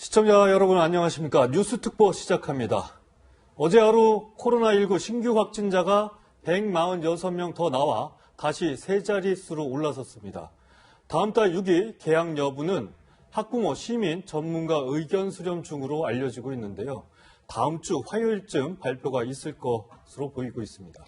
시청자 여러분 안녕하십니까? 뉴스 특보 시작합니다. 어제 하루 코로나19 신규 확진자가 146명 더 나와 다시 세 자릿수로 올라섰습니다. 다음 달 6일 개학 여부는 학부모, 시민, 전문가 의견 수렴 중으로 알려지고 있는데요. 다음 주 화요일쯤 발표가 있을 것으로 보이고 있습니다.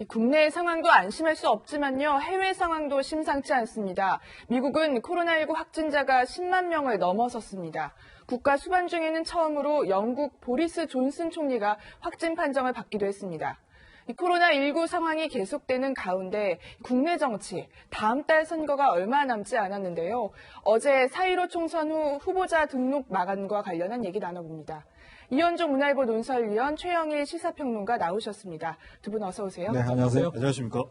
국내 상황도 안심할 수 없지만요. 해외 상황도 심상치 않습니다. 미국은 코로나19 확진자가 10만 명을 넘어섰습니다. 국가 수반 중에는 처음으로 영국 보리스 존슨 총리가 확진 판정을 받기도 했습니다. 코로나19 상황이 계속되는 가운데 국내 정치, 다음 달 선거가 얼마 남지 않았는데요. 어제 4.15 총선 후 후보자 등록 마감과 관련한 얘기 나눠봅니다. 이현종 문화일보 논설위원, 최영일 시사평론가 나오셨습니다. 두 분 어서 오세요. 네, 안녕하세요. 안녕하십니까?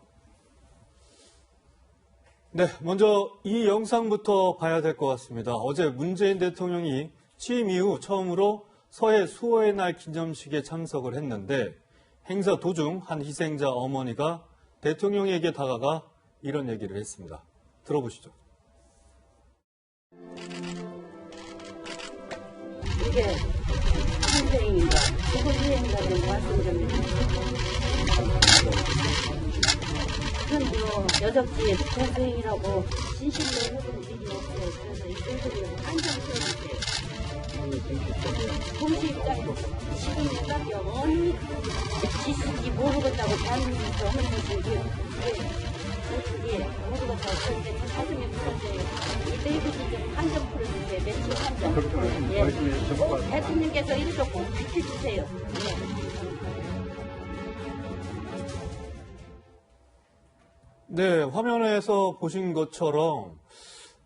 네, 먼저 이 영상부터 봐야 될 것 같습니다. 어제 문재인 대통령이 취임 이후 처음으로 서해 수호의 날 기념식에 참석을 했는데 행사 도중 한 희생자 어머니가 대통령에게 다가가 이런 얘기를 했습니다. 들어보시죠. 이게 희생인가 죽은 희생자를 말씀드립니다. 현재 여적지에 희생이라고 진실로 해본 일이 없어요. 그래서 이분들이 한장 써주세요. 공식 입장에서 지금 생각이 어느 짓인지 모르겠다고 반응해서 하는 것이 이게 모르겠다고 그런데 가슴이 무섭대요. 이 네이버지 좀 한점 풀어주세요. 며칠 한점. 예. 대통령께서 이렇게 꼭 지켜주세요. 네, 화면에서 보신 것처럼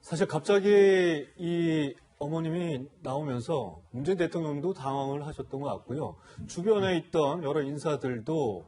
사실 갑자기 이 어머님이 나오면서 문재인 대통령도 당황을 하셨던 것 같고요. 주변에 있던 여러 인사들도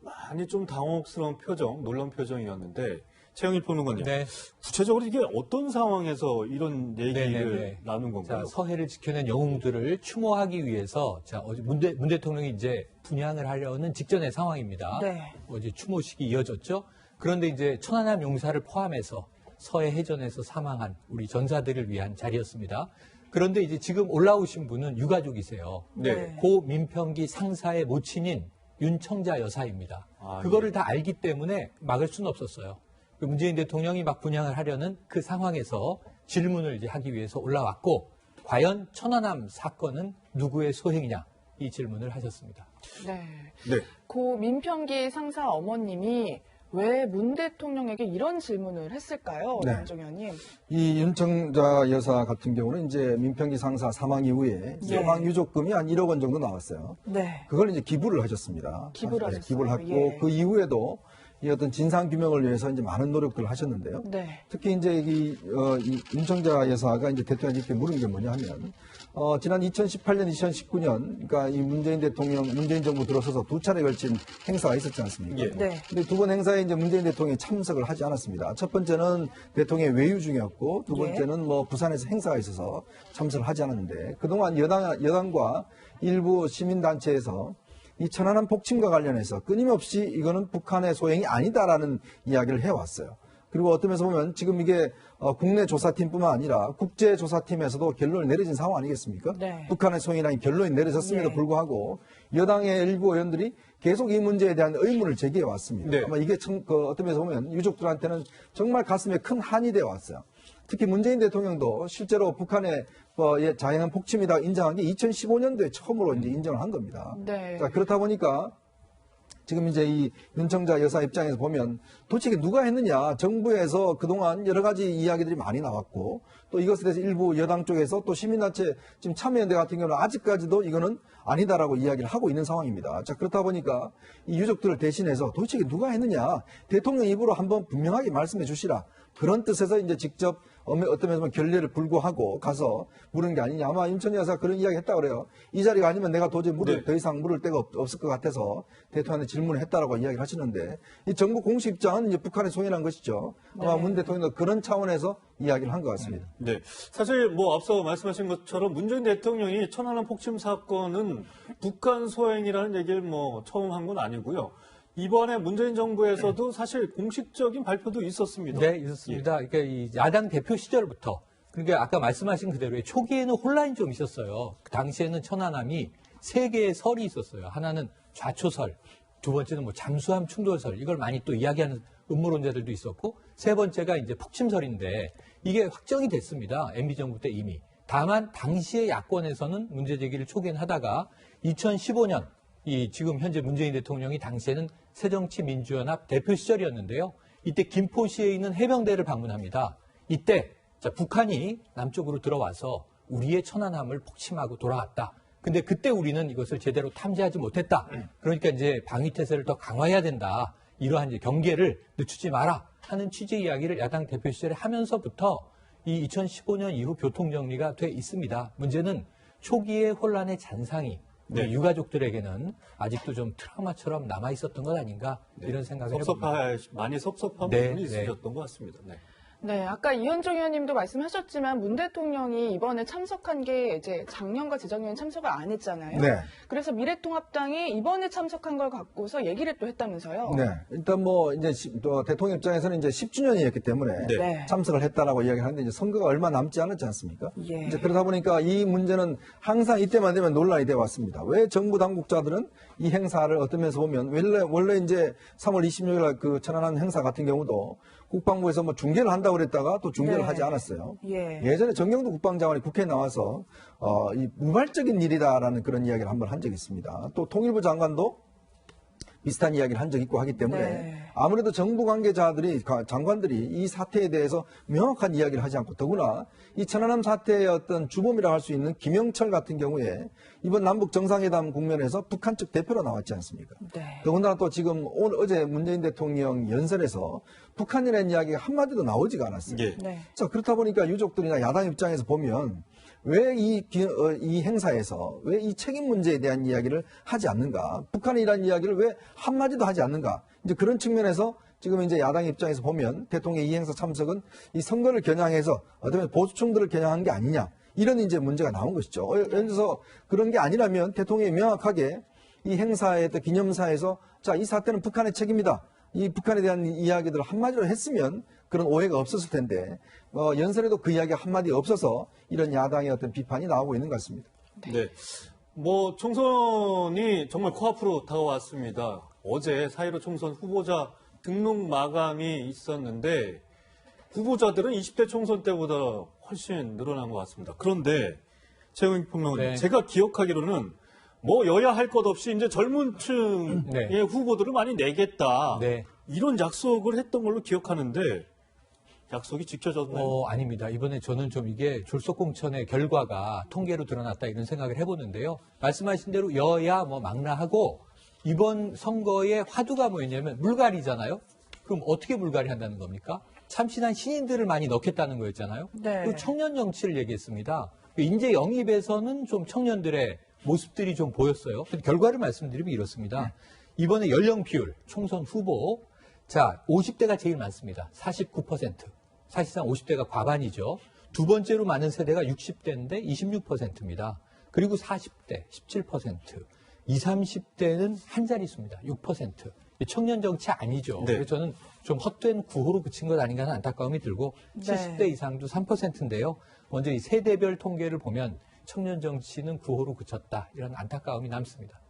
많이 좀 당혹스러운 표정, 놀란 표정이었는데 최영일 평론가님, 네. 구체적으로 이게 어떤 상황에서 이런 얘기를 나눈 건가요? 자, 서해를 지켜낸 영웅들을 추모하기 위해서 문 대통령이 이제 분향을 하려는 직전의 상황입니다. 네. 어제 추모식이 이어졌죠. 그런데 이제 천안함 용사를 포함해서 서해 해전에서 사망한 우리 전사들을 위한 자리였습니다. 그런데 이제 지금 올라오신 분은 유가족이세요. 네. 고 민평기 상사의 모친인 윤청자 여사입니다. 그거를 다 알기 때문에 막을 수는 없었어요. 문재인 대통령이 막 분향을 하려는 그 상황에서 질문을 이제 하기 위해서 올라왔고, 과연 천안함 사건은 누구의 소행이냐, 이 질문을 하셨습니다. 네. 네. 고 민평기 상사 어머님이 왜 문 대통령에게 이런 질문을 했을까요? 네. 양정 의원님. 이 윤청자 여사 같은 경우는 이제 민평기 상사 사망 이후에 사망 유족금이 한 1억 원 정도 나왔어요. 네. 그걸 이제 기부를 하셨습니다. 기부를 하셨어요. 기부를 했고 예. 그 이후에도 이 어떤 진상 규명을 위해서 이제 많은 노력들을 하셨는데요. 네. 특히 이제 이 윤청자 여사가 이제 대통령님께 물은 게 뭐냐 하면 지난 2018년, 2019년, 그러니까 이 문재인 정부 들어서서 두 차례 걸친 행사가 있었지 않습니까? 예. 네. 근데 두 번 행사에 이제 문재인 대통령이 참석을 하지 않았습니다. 첫 번째는 대통령의 외유 중이었고, 두 번째는 뭐 부산에서 행사가 있어서 참석을 하지 않았는데, 그동안 여당과 일부 시민단체에서 이 천안함 폭침과 관련해서 끊임없이 이거는 북한의 소행이 아니다라는 이야기를 해왔어요. 그리고 어떤 면에서 보면 지금 이게 국내 조사팀뿐만 아니라 국제 조사팀에서도 결론을 내려진 상황 아니겠습니까? 네. 북한의 소행이라는 결론이 내려졌음에도 불구하고 여당의 일부 의원들이 계속 이 문제에 대한 의문을 제기해 왔습니다. 네. 아마 이게 어떤 면에서 보면 유족들한테는 정말 가슴에 큰 한이 되어 왔어요. 특히 문재인 대통령도 실제로 북한의 자행한 폭침이다 인정한 게 2015년도에 처음으로 이제 인정을 한 겁니다. 네. 자, 그렇다 보니까 지금 이제 이 윤청자 여사 입장에서 보면 도대체 누가 했느냐. 정부에서 그동안 여러 가지 이야기들이 많이 나왔고 또 이것에 대해서 일부 여당 쪽에서 또 시민단체 지금 참여연대 같은 경우는 아직까지도 이거는 아니다라고 이야기를 하고 있는 상황입니다. 자, 그렇다 보니까 이 유족들을 대신해서 도대체 누가 했느냐. 대통령 입으로 한번 분명하게 말씀해 주시라. 그런 뜻에서 이제 직접 어떤 면에서 결례를 불구하고 가서 물은 게 아니냐. 아마 윤청자 여사가 그런 이야기 했다고 그래요. 이 자리가 아니면 내가 도저히 더 이상 물을 데가 없을 것 같아서 대통령한테 질문을 했다라고 이야기를 하시는데 이 정부 공식 입장은 이제 북한의 소행이라는 것이죠. 아마 문 대통령도 그런 차원에서 이야기를 한 것 같습니다. 네. 사실 뭐 앞서 말씀하신 것처럼 문재인 대통령이 천안함 폭침 사건은 북한 소행이라는 얘기를 뭐 처음 한 건 아니고요. 이번에 문재인 정부에서도 사실 공식적인 발표도 있었습니다. 네, 있었습니다. 그러니까 이 야당 대표 시절부터 그러니까 아까 말씀하신 그대로 초기에는 혼란이 좀 있었어요. 그 당시에는 천안함이 3개의 설이 있었어요. 하나는 좌초설, 두 번째는 뭐 잠수함 충돌설, 이걸 많이 또 이야기하는 음모론자들도 있었고, 세 번째가 이제 폭침설인데 이게 확정이 됐습니다. MB 정부 때 이미. 다만 당시의 야권에서는 문제 제기를 초기엔 하다가 2015년 이 지금 현재 문재인 대통령이 당시에는 새정치민주연합 대표 시절이었는데요. 이때 김포시에 있는 해병대를 방문합니다. 이때 자, 북한이 남쪽으로 들어와서 우리의 천안함을 폭침하고 돌아왔다. 근데 그때 우리는 이것을 제대로 탐지하지 못했다. 그러니까 이제 방위태세를 더 강화해야 된다. 이러한 이제 경계를 늦추지 마라 하는 취지 이야기를 야당 대표 시절에 하면서부터 이 2015년 이후 교통정리가 돼 있습니다. 문제는 초기의 혼란의 잔상이 우리 유가족들에게는 아직도 좀 트라우마처럼 남아 있었던 것 아닌가 이런 생각을 해봅니다. 많이 섭섭한 네, 부분이 네. 있으셨던 것 같습니다. 네. 네, 아까 이현종 의원님도 말씀하셨지만 문 대통령이 이번에 참석한 게 이제 작년과 재작년에 참석을 안 했잖아요. 네. 그래서 미래통합당이 이번에 참석한 걸 갖고서 얘기를 또 했다면서요. 네. 일단 뭐 이제 또 대통령 입장에서는 이제 10주년이었기 때문에 네. 참석을 했다라고 이야기하는데 이제 선거가 얼마 남지 않았지 않습니까? 예. 이제 그러다 보니까 이 문제는 항상 이때만 되면 논란이 되어 왔습니다. 왜 정부 당국자들은 이 행사를 어떤 면에서 보면 원래 이제 3월 26일 날 그 천안함 행사 같은 경우도 국방부에서 뭐 중계를 한다고 그랬다가 또 중계를 네. 하지 않았어요. 예. 예전에 정경도 국방장관이 국회에 나와서 이 무발적인 일이다라는 그런 이야기를 한번 한 적이 있습니다. 또 통일부 장관도 비슷한 이야기를 한 적이 있고 하기 때문에 네. 아무래도 정부 관계자들이 장관들이 이 사태에 대해서 명확한 이야기를 하지 않고 더구나 이 천안함 사태의 어떤 주범이라 할 수 있는 김영철 같은 경우에 이번 남북 정상회담 국면에서 북한 측 대표로 나왔지 않습니까? 네. 더군다나 또 지금 어제 문재인 대통령 연설에서 북한이라는 이야기가 한마디도 나오지가 않았어요. 예. 네. 자, 그렇다 보니까 유족들이나 야당 입장에서 보면 왜 이 행사에서 왜 이 책임 문제에 대한 이야기를 하지 않는가? 북한이라는 이야기를 왜 한마디도 하지 않는가? 이제 그런 측면에서 지금 이제 야당 입장에서 보면 대통령의 이 행사 참석은 이 선거를 겨냥해서 어쩌면 보수층들을 겨냥한 게 아니냐. 이런 이제 문제가 나온 것이죠. 예를 들어서 그런 게 아니라면 대통령이 명확하게 이 행사의 또 기념사에서 자, 이 사태는 북한의 책임이다. 이 북한에 대한 이야기들을 한마디로 했으면 그런 오해가 없었을 텐데 연설에도 그 이야기가 한마디 없어서 이런 야당의 어떤 비판이 나오고 있는 것 같습니다. 네. 뭐 총선이 정말 코앞으로 다가왔습니다. 어제 4.15 총선 후보자 등록 마감이 있었는데 후보자들은 20대 총선 때보다 훨씬 늘어난 것 같습니다. 그런데 최영익 평론가님, 네. 제가 기억하기로는 뭐 여야 할 것 없이 이제 젊은 층의 네. 후보들을 많이 내겠다. 네. 이런 약속을 했던 걸로 기억하는데 약속이 지켜졌나요? 아닙니다. 이번에 저는 좀 이게 졸속공천의 결과가 통계로 드러났다 이런 생각을 해보는데요. 말씀하신 대로 여야 뭐 망라하고 이번 선거의 화두가 뭐였냐면 물갈이잖아요. 그럼 어떻게 물갈이 한다는 겁니까? 참신한 신인들을 많이 넣겠다는 거였잖아요. 네. 그리고 청년 정치를 얘기했습니다. 인재 영입에서는 좀 청년들의 모습들이 좀 보였어요. 근데 결과를 말씀드리면 이렇습니다. 이번에 연령 비율, 총선 후보, 자, 50대가 제일 많습니다. 49%. 사실상 50대가 과반이죠. 두 번째로 많은 세대가 60대인데 26%입니다. 그리고 40대 17%. 20, 30대는 한 자릿수입니다. 6%. 청년 정치 아니죠. 네. 그래서 저는 좀 헛된 구호로 그친 것 아닌가 하는 안타까움이 들고 네. 70대 이상도 3%인데요. 먼저 이 세대별 통계를 보면 청년 정치는 구호로 그쳤다. 이런 안타까움이 남습니다.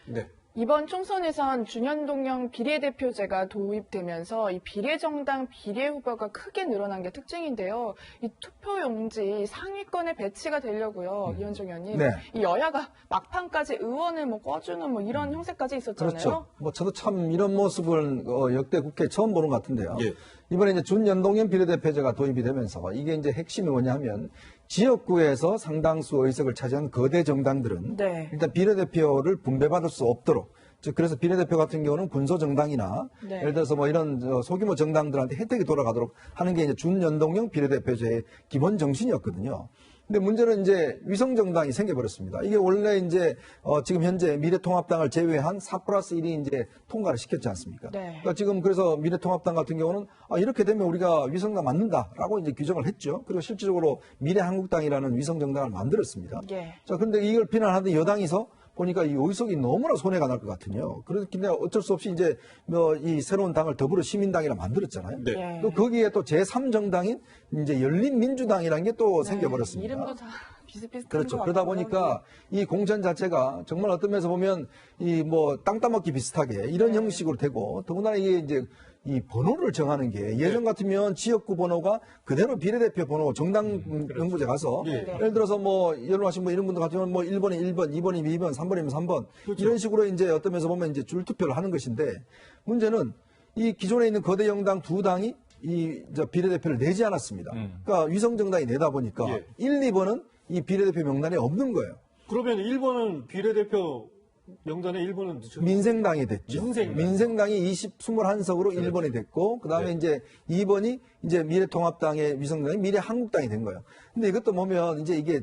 네. 이번 총선에선 준연동형 비례대표제가 도입되면서 이 비례정당 비례후보가 크게 늘어난 게 특징인데요. 이 투표용지 상위권에 배치가 되려고요. 이현종 의원님. 네. 이 여야가 막판까지 의원을 뭐 꺼주는 뭐 이런 형세까지 있었잖아요. 그렇죠. 뭐 저도 참 이런 모습을 역대 국회 처음 보는 것 같은데요. 예. 이번에 이제 준연동형 비례대표제가 도입이 되면서 이게 이제 핵심이 뭐냐면 지역구에서 상당수 의석을 차지한 거대 정당들은 네. 일단 비례대표를 분배받을 수 없도록 즉 그래서 비례대표 같은 경우는 군소정당이나 네. 예를 들어서 뭐 이런 소규모 정당들한테 혜택이 돌아가도록 하는 게 이제 준연동형 비례대표제의 기본 정신이었거든요. 근데 문제는 이제 위성정당이 생겨버렸습니다. 이게 원래 이제 지금 현재 미래통합당을 제외한 4+1이 이제 통과를 시켰지 않습니까? 네. 그러니까 지금 그래서 미래통합당 같은 경우는 이렇게 되면 우리가 위성당 만든다라고 이제 규정을 했죠. 그리고 실질적으로 미래한국당이라는 위성정당을 만들었습니다. 예. 자, 그런데 이걸 비난하던 여당에서 보니까 이 의석이 너무나 손해가 날 것 같으요. 그렇기 때문에 어쩔 수 없이 이제 뭐 이 새로운 당을 더불어시민당이라 만들었잖아요. 네. 또 거기에 또 제3정당인 이제 열린민주당이라는 게 또 생겨버렸습니다. 이름도 다 비슷비슷한 그렇죠. 것 그러다 같고요. 보니까 이 공천 자체가 정말 어떤 면에서 보면 이 뭐 땅 따먹기 비슷하게 이런 형식으로 되고 더군다나 이게 이제 이 번호를 정하는 게 예전 같으면 지역구 번호가 그대로 비례대표 번호 정당 명부제 가서 예. 예를 들어서 뭐 연로하신 뭐 이런 분들 같으면 뭐 1번에 1번, 2번이면 2번, 3번이면 3번 이런 식으로 이제 어떤 면에서 보면 이제 줄 투표를 하는 것인데 문제는 이 기존에 있는 거대 영당 두 당이 이 비례대표를 내지 않았습니다. 그러니까 위성정당이 내다 보니까 예. 1, 2번은 이 비례대표 명단에 없는 거예요. 그러면 1번은 비례대표 명단에 1번은 민생당이 됐죠. 민생당. 이 21석으로 1번이 됐고, 그 다음에 네. 이제 2번이 이제 미래통합당의 위성당이 미래한국당이 된 거예요. 근데 이것도 보면 이제 이게,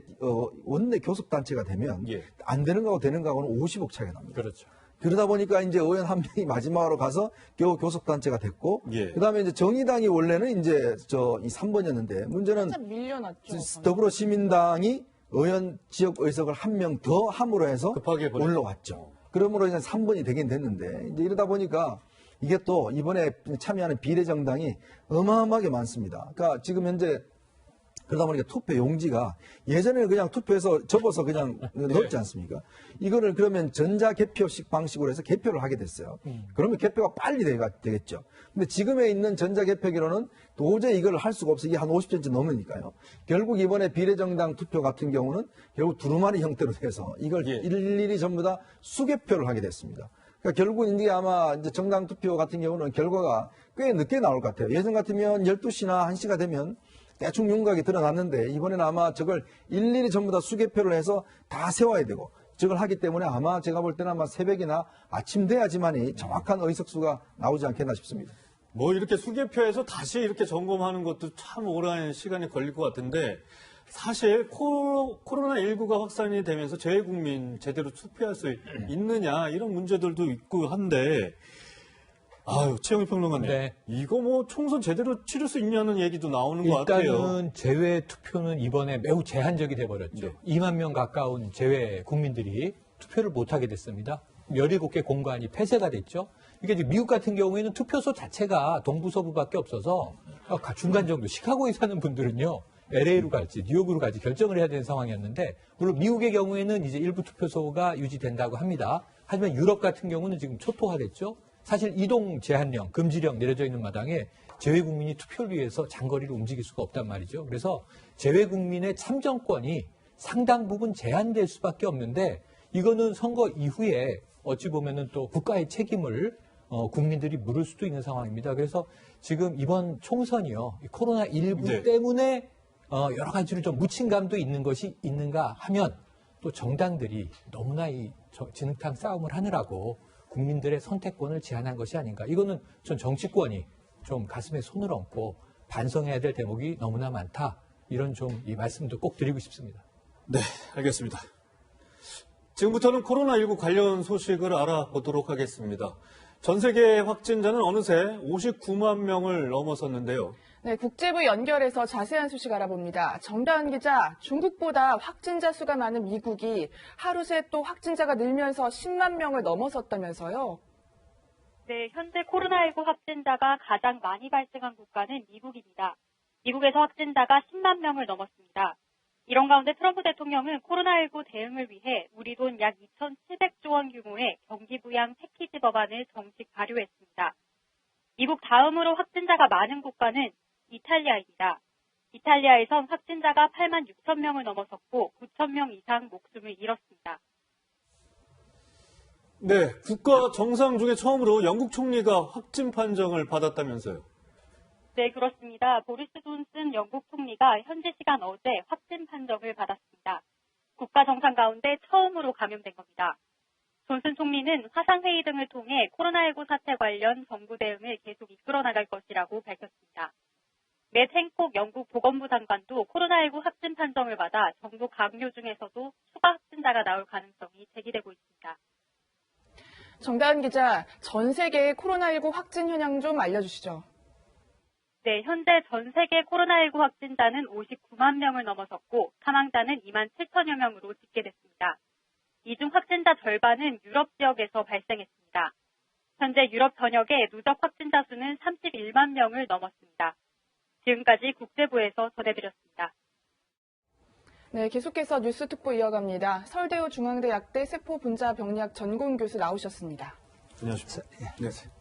원내 교섭단체가 되면 예. 안 되는 거하고 되는 거하고는 50억 차이가 납니다. 그렇죠. 그러다 보니까 이제 의원 한 명이 마지막으로 가서 겨우 교섭단체가 됐고, 예. 그 다음에 이제 정의당이 원래는 이제 이 3번이었는데, 문제는 살짝 밀려났죠. 더불어시민당이 의원 지역 의석을 한 명 더 함으로 해서 급하게 버렸죠. 올라왔죠. 그러므로 이제 3번이 되긴 됐는데 이제 이러다 보니까 이게 또 이번에 참여하는 비례정당이 어마어마하게 많습니다. 그러니까 지금 현재 그러다 보니까 투표 용지가 예전에는 그냥 투표해서 접어서 그냥 넣었지 않습니까? 이거를 그러면 전자개표식 방식으로 해서 개표를 하게 됐어요. 그러면 개표가 빨리 되겠죠. 근데 지금에 있는 전자개표기로는 도저히 이걸 할 수가 없어. 이게 한 50cm 넘으니까요. 결국 이번에 비례정당 투표 같은 경우는 결국 두루마리 형태로 돼서 이걸 예. 일일이 전부 다 수개표를 하게 됐습니다. 그러니까 결국 이게 아마 이제 정당 투표 같은 경우는 결과가 꽤 늦게 나올 것 같아요. 예전 같으면 12시나 1시가 되면 대충 윤곽이 드러났는데 이번에는 아마 저걸 일일이 전부 다 수개표를 해서 다 세워야 되고 저걸 하기 때문에 아마 제가 볼 때는 아마 새벽이나 아침 돼야지만이 정확한 의석수가 나오지 않겠나 싶습니다. 뭐 이렇게 수개표해서 다시 이렇게 점검하는 것도 참 오랜 시간이 걸릴 것 같은데 사실 코로나19가 확산이 되면서 재외국민 제대로 투표할 수 있느냐 이런 문제들도 있고 한데 아유, 최영희 평론가님. 네. 이거 뭐 총선 제대로 치를 수 있냐는 얘기도 나오는 것 같아요. 일단은 제외 투표는 이번에 매우 제한적이 돼버렸죠. 네. 2만 명 가까운 제외 국민들이 투표를 못하게 됐습니다. 17개 공관이 폐쇄가 됐죠. 이게 이제 미국 같은 경우에는 투표소 자체가 동부 서부밖에 없어서 중간 정도 시카고에 사는 분들은요. LA로 갈지 뉴욕으로 갈지 결정을 해야 되는 상황이었는데 물론 미국의 경우에는 이제 일부 투표소가 유지된다고 합니다. 하지만 유럽 같은 경우는 지금 초토화됐죠. 사실 이동 제한령, 금지령 내려져 있는 마당에 재외국민이 투표를 위해서 장거리를 움직일 수가 없단 말이죠. 그래서 재외국민의 참정권이 상당 부분 제한될 수밖에 없는데 이거는 선거 이후에 어찌 보면은 또 국가의 책임을 국민들이 물을 수도 있는 상황입니다. 그래서 지금 이번 총선이요. 코로나19 네. 때문에 여러 가지로 좀 묻힌 감도 있는 것이 있는가 하면 또 정당들이 너무나 이 진흙탕 싸움을 하느라고 국민들의 선택권을 제한한 것이 아닌가. 이거는 전 정치권이 좀 가슴에 손을 얹고 반성해야 될 대목이 너무나 많다. 이런 좀 이 말씀도 꼭 드리고 싶습니다. 네, 알겠습니다. 지금부터는 코로나19 관련 소식을 알아보도록 하겠습니다. 전 세계 확진자는 어느새 59만 명을 넘어섰는데요. 네, 국제부 연결해서 자세한 소식 알아봅니다. 정다은 기자, 중국보다 확진자 수가 많은 미국이 하루 새 또 확진자가 늘면서 10만 명을 넘어섰다면서요? 네, 현재 코로나19 확진자가 가장 많이 발생한 국가는 미국입니다. 미국에서 확진자가 10만 명을 넘었습니다. 이런 가운데 트럼프 대통령은 코로나19 대응을 위해 우리 돈 약 2,700조 원 규모의 경기 부양 패키지 법안을 정식 발효했습니다. 미국 다음으로 확진자가 많은 국가는 이탈리아입니다. 이탈리아에선 확진자가 8만 6천 명을 넘어섰고 9천 명 이상 목숨을 잃었습니다. 네, 국가 정상 중에 처음으로 영국 총리가 확진 판정을 받았다면서요. 네, 그렇습니다. 보리스 존슨 영국 총리가 현지 시간 어제 확진 판정을 받았습니다. 국가 정상 가운데 처음으로 감염된 겁니다. 존슨 총리는 화상회의 등을 통해 코로나19 사태 관련 정부 대응을 계속 이끌어 나갈 것이라고 밝혔습니다. 맷 행콕 영국 보건부 장관도 코로나19 확진 판정을 받아 정부 강요 중에서도 추가 확진자가 나올 가능성이 제기되고 있습니다. 정다은 기자, 전 세계의 코로나19 확진 현황 좀 알려주시죠. 네, 현재 전 세계 코로나19 확진자는 59만 명을 넘어섰고 사망자는 2만 7천여 명으로 집계됐습니다. 이 중 확진자 절반은 유럽 지역에서 발생했습니다. 현재 유럽 전역의 누적 확진자 수는 31만 명을 넘었습니다. 지금까지 국제부에서 전해드렸습니다. 네, 계속해서 뉴스 특보 이어갑니다. 서울대우 중앙대학대 세포분자병리학 전공교수 나오셨습니다. 안녕하십니까.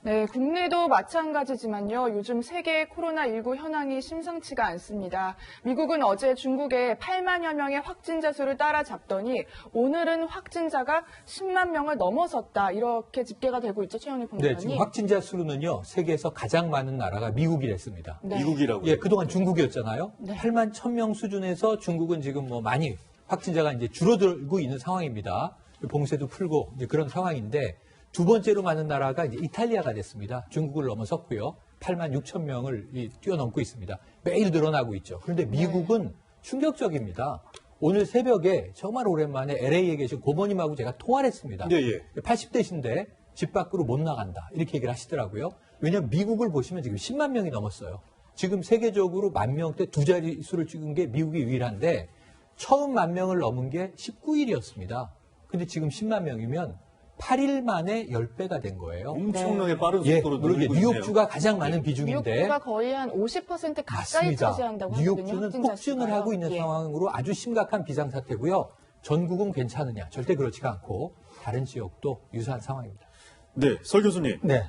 네, 국내도 마찬가지지만요. 요즘 세계 코로나19 현황이 심상치가 않습니다. 미국은 어제 중국의 8만여 명의 확진자 수를 따라잡더니 오늘은 확진자가 10만 명을 넘어섰다. 이렇게 집계가 되고 있죠, 최영희 네, 평론가님. 지금 확진자 수로는요, 세계에서 가장 많은 나라가 미국이랬습니다. 네. 미국이라고요? 예, 그동안 중국이었잖아요. 네. 8만 1000명 수준에서 중국은 지금 뭐 많이 확진자가 이제 줄어들고 있는 상황입니다. 봉쇄도 풀고 이제 그런 상황인데 두 번째로 많은 나라가 이제 이탈리아가 됐습니다. 중국을 넘어섰고요. 8만 6천 명을 뛰어넘고 있습니다. 매일 늘어나고 있죠. 그런데 미국은 충격적입니다. 오늘 새벽에 정말 오랜만에 LA에 계신 고모님하고 제가 통화를 했습니다. 예, 예. 80대신데 집 밖으로 못 나간다. 이렇게 얘기를 하시더라고요. 왜냐하면 미국을 보시면 지금 10만 명이 넘었어요. 지금 세계적으로 만 명대 두 자릿수를 찍은 게 미국이 유일한데 처음 만 명을 넘은 게 19일이었습니다. 근데 지금 10만 명이면 8일 만에 10배가 된 거예요. 엄청나게 빠른 예, 속도로 물론 늘고 있네요. 뉴욕주가 가장 많은 비중인데 뉴욕주가 거의 한 50% 가까이 맞습니다. 차지한다고 하거든요. 뉴욕주는 확진자 폭증을 수가요. 하고 있는 예. 상황으로 아주 심각한 비상사태고요. 전국은 괜찮으냐? 절대 그렇지가 않고 다른 지역도 유사한 상황입니다. 네, 설 교수님. 네.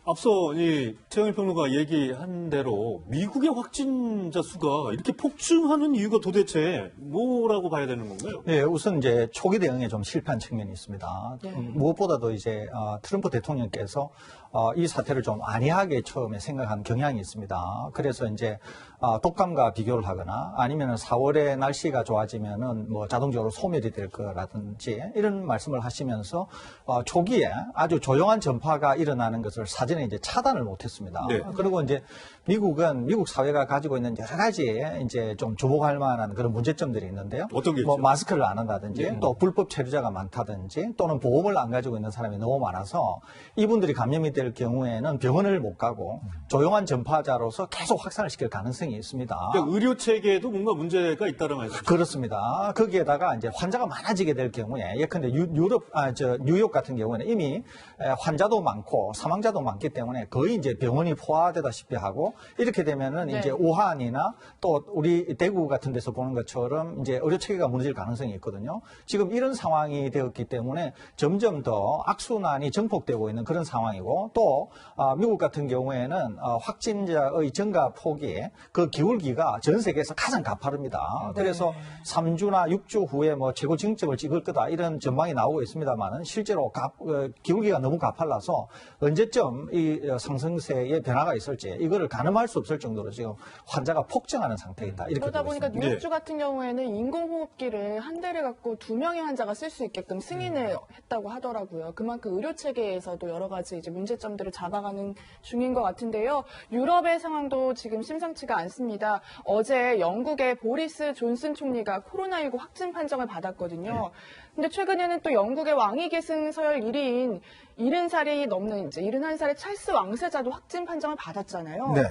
앞서 이 최영일 평론가 얘기한 대로 미국의 확진자 수가 이렇게 폭증하는 이유가 도대체 뭐라고 봐야 되는 건가요? 네, 우선 이제 초기 대응에 좀 실패한 측면이 있습니다. 네. 무엇보다도 이제 트럼프 대통령께서 이 사태를 좀 안이하게 처음에 생각한 경향이 있습니다. 그래서 이제 독감과 비교를 하거나 아니면은 4월에 날씨가 좋아지면은 뭐 자동적으로 소멸이 될 거라든지 이런 말씀을 하시면서 초기에 아주 조용한 전파가 일어나는 것을 사전에 이제 차단을 못했습니다. 네. 그리고 이제 미국은 미국 사회가 가지고 있는 여러 가지 이제 좀 주목할 만한 그런 문제점들이 있는데요. 어떤 게 있죠? 뭐 마스크를 안 한다든지 네. 또 불법 체류자가 많다든지 또는 보험을 안 가지고 있는 사람이 너무 많아서 이분들이 감염이 될 경우에는 병원을 못 가고 조용한 전파자로서 계속 확산을 시킬 가능성이 있습니다. 그러니까 의료 체계에도 뭔가 문제가 있다는 말이죠. 그렇습니다. 거기에다가 이제 환자가 많아지게 될 경우에 예컨대 뉴욕 같은 경우에는 이미 환자도 많고 사망자도 많기 때문에 거의 이제 병원이 포화되다시피 하고 이렇게 되면은 네. 이제 우한이나 또 우리 대구 같은 데서 보는 것처럼 이제 의료 체계가 무너질 가능성이 있거든요. 지금 이런 상황이 되었기 때문에 점점 더 악순환이 증폭되고 있는 그런 상황이고 또 미국 같은 경우에는 확진자의 증가 폭이 그 기울기가 전 세계에서 가장 가파릅니다. 그래서 3주나 6주 후에 뭐 최고 징점을 찍을 거다 이런 전망이 나오고 있습니다만은 실제로 기울기가 너무 가팔라서 언제쯤 이 상승세의 변화가 있을지 이거를 가늠할 수 없을 정도로 지금 환자가 폭증하는 상태이다. 이렇게 그러다 보고 보니까 있습니다. 뉴욕주 같은 경우에는 인공호흡기를 한 대를 갖고 2명의 환자가 쓸 수 있게끔 승인을 했다고 하더라고요. 그만큼 의료 체계에서도 여러 가지 이제 문제점들을 잡아가는 중인 것 같은데요. 유럽의 상황도 지금 심상치가 않습니다. 어제 영국의 보리스 존슨 총리가 코로나19 확진 판정을 받았거든요. 근데 최근에는 또 영국의 왕위 계승 서열 1위인 70살이 넘는 이제 71살의 찰스 왕세자도 확진 판정을 받았잖아요. 네.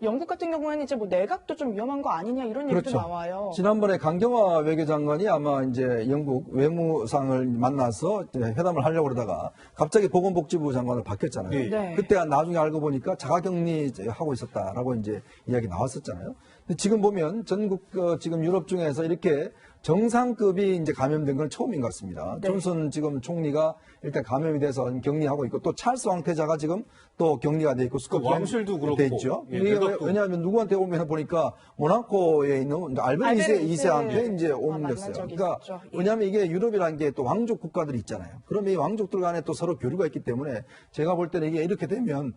영국 같은 경우에는 이제 뭐 내각도 좀 위험한 거 아니냐 이런 얘기도 그렇죠. 나와요. 지난번에 강경화 외교장관이 아마 이제 영국 외무상을 만나서 이제 회담을 하려고 그러다가 갑자기 보건복지부 장관을 바뀌었잖아요. 네. 네. 그때 나중에 알고 보니까 자가격리 이제 하고 있었다라고 이제 이야기 나왔었잖아요. 근데 지금 보면 전국 지금 유럽 중에서 이렇게 정상급이 이제 감염된 건 처음인 것 같습니다. 네. 존슨 지금 총리가 일단 감염이 돼서 격리하고 있고 또 찰스 왕태자가 지금 또 격리가 돼 있고 왕실도 그렇고. 돼 있죠. 예, 이게 내각도. 왜냐하면 누구한테 오면 보니까 모나코에 있는 알베르 2세한테 네. 이제 만난 옮겼어요. 적이 그러니까 있었죠. 예. 왜냐하면 이게 유럽이라는 게 또 왕족 국가들이 있잖아요. 그러면 이 왕족들 간에 또 서로 교류가 있기 때문에 제가 볼 때는 이게 이렇게 되면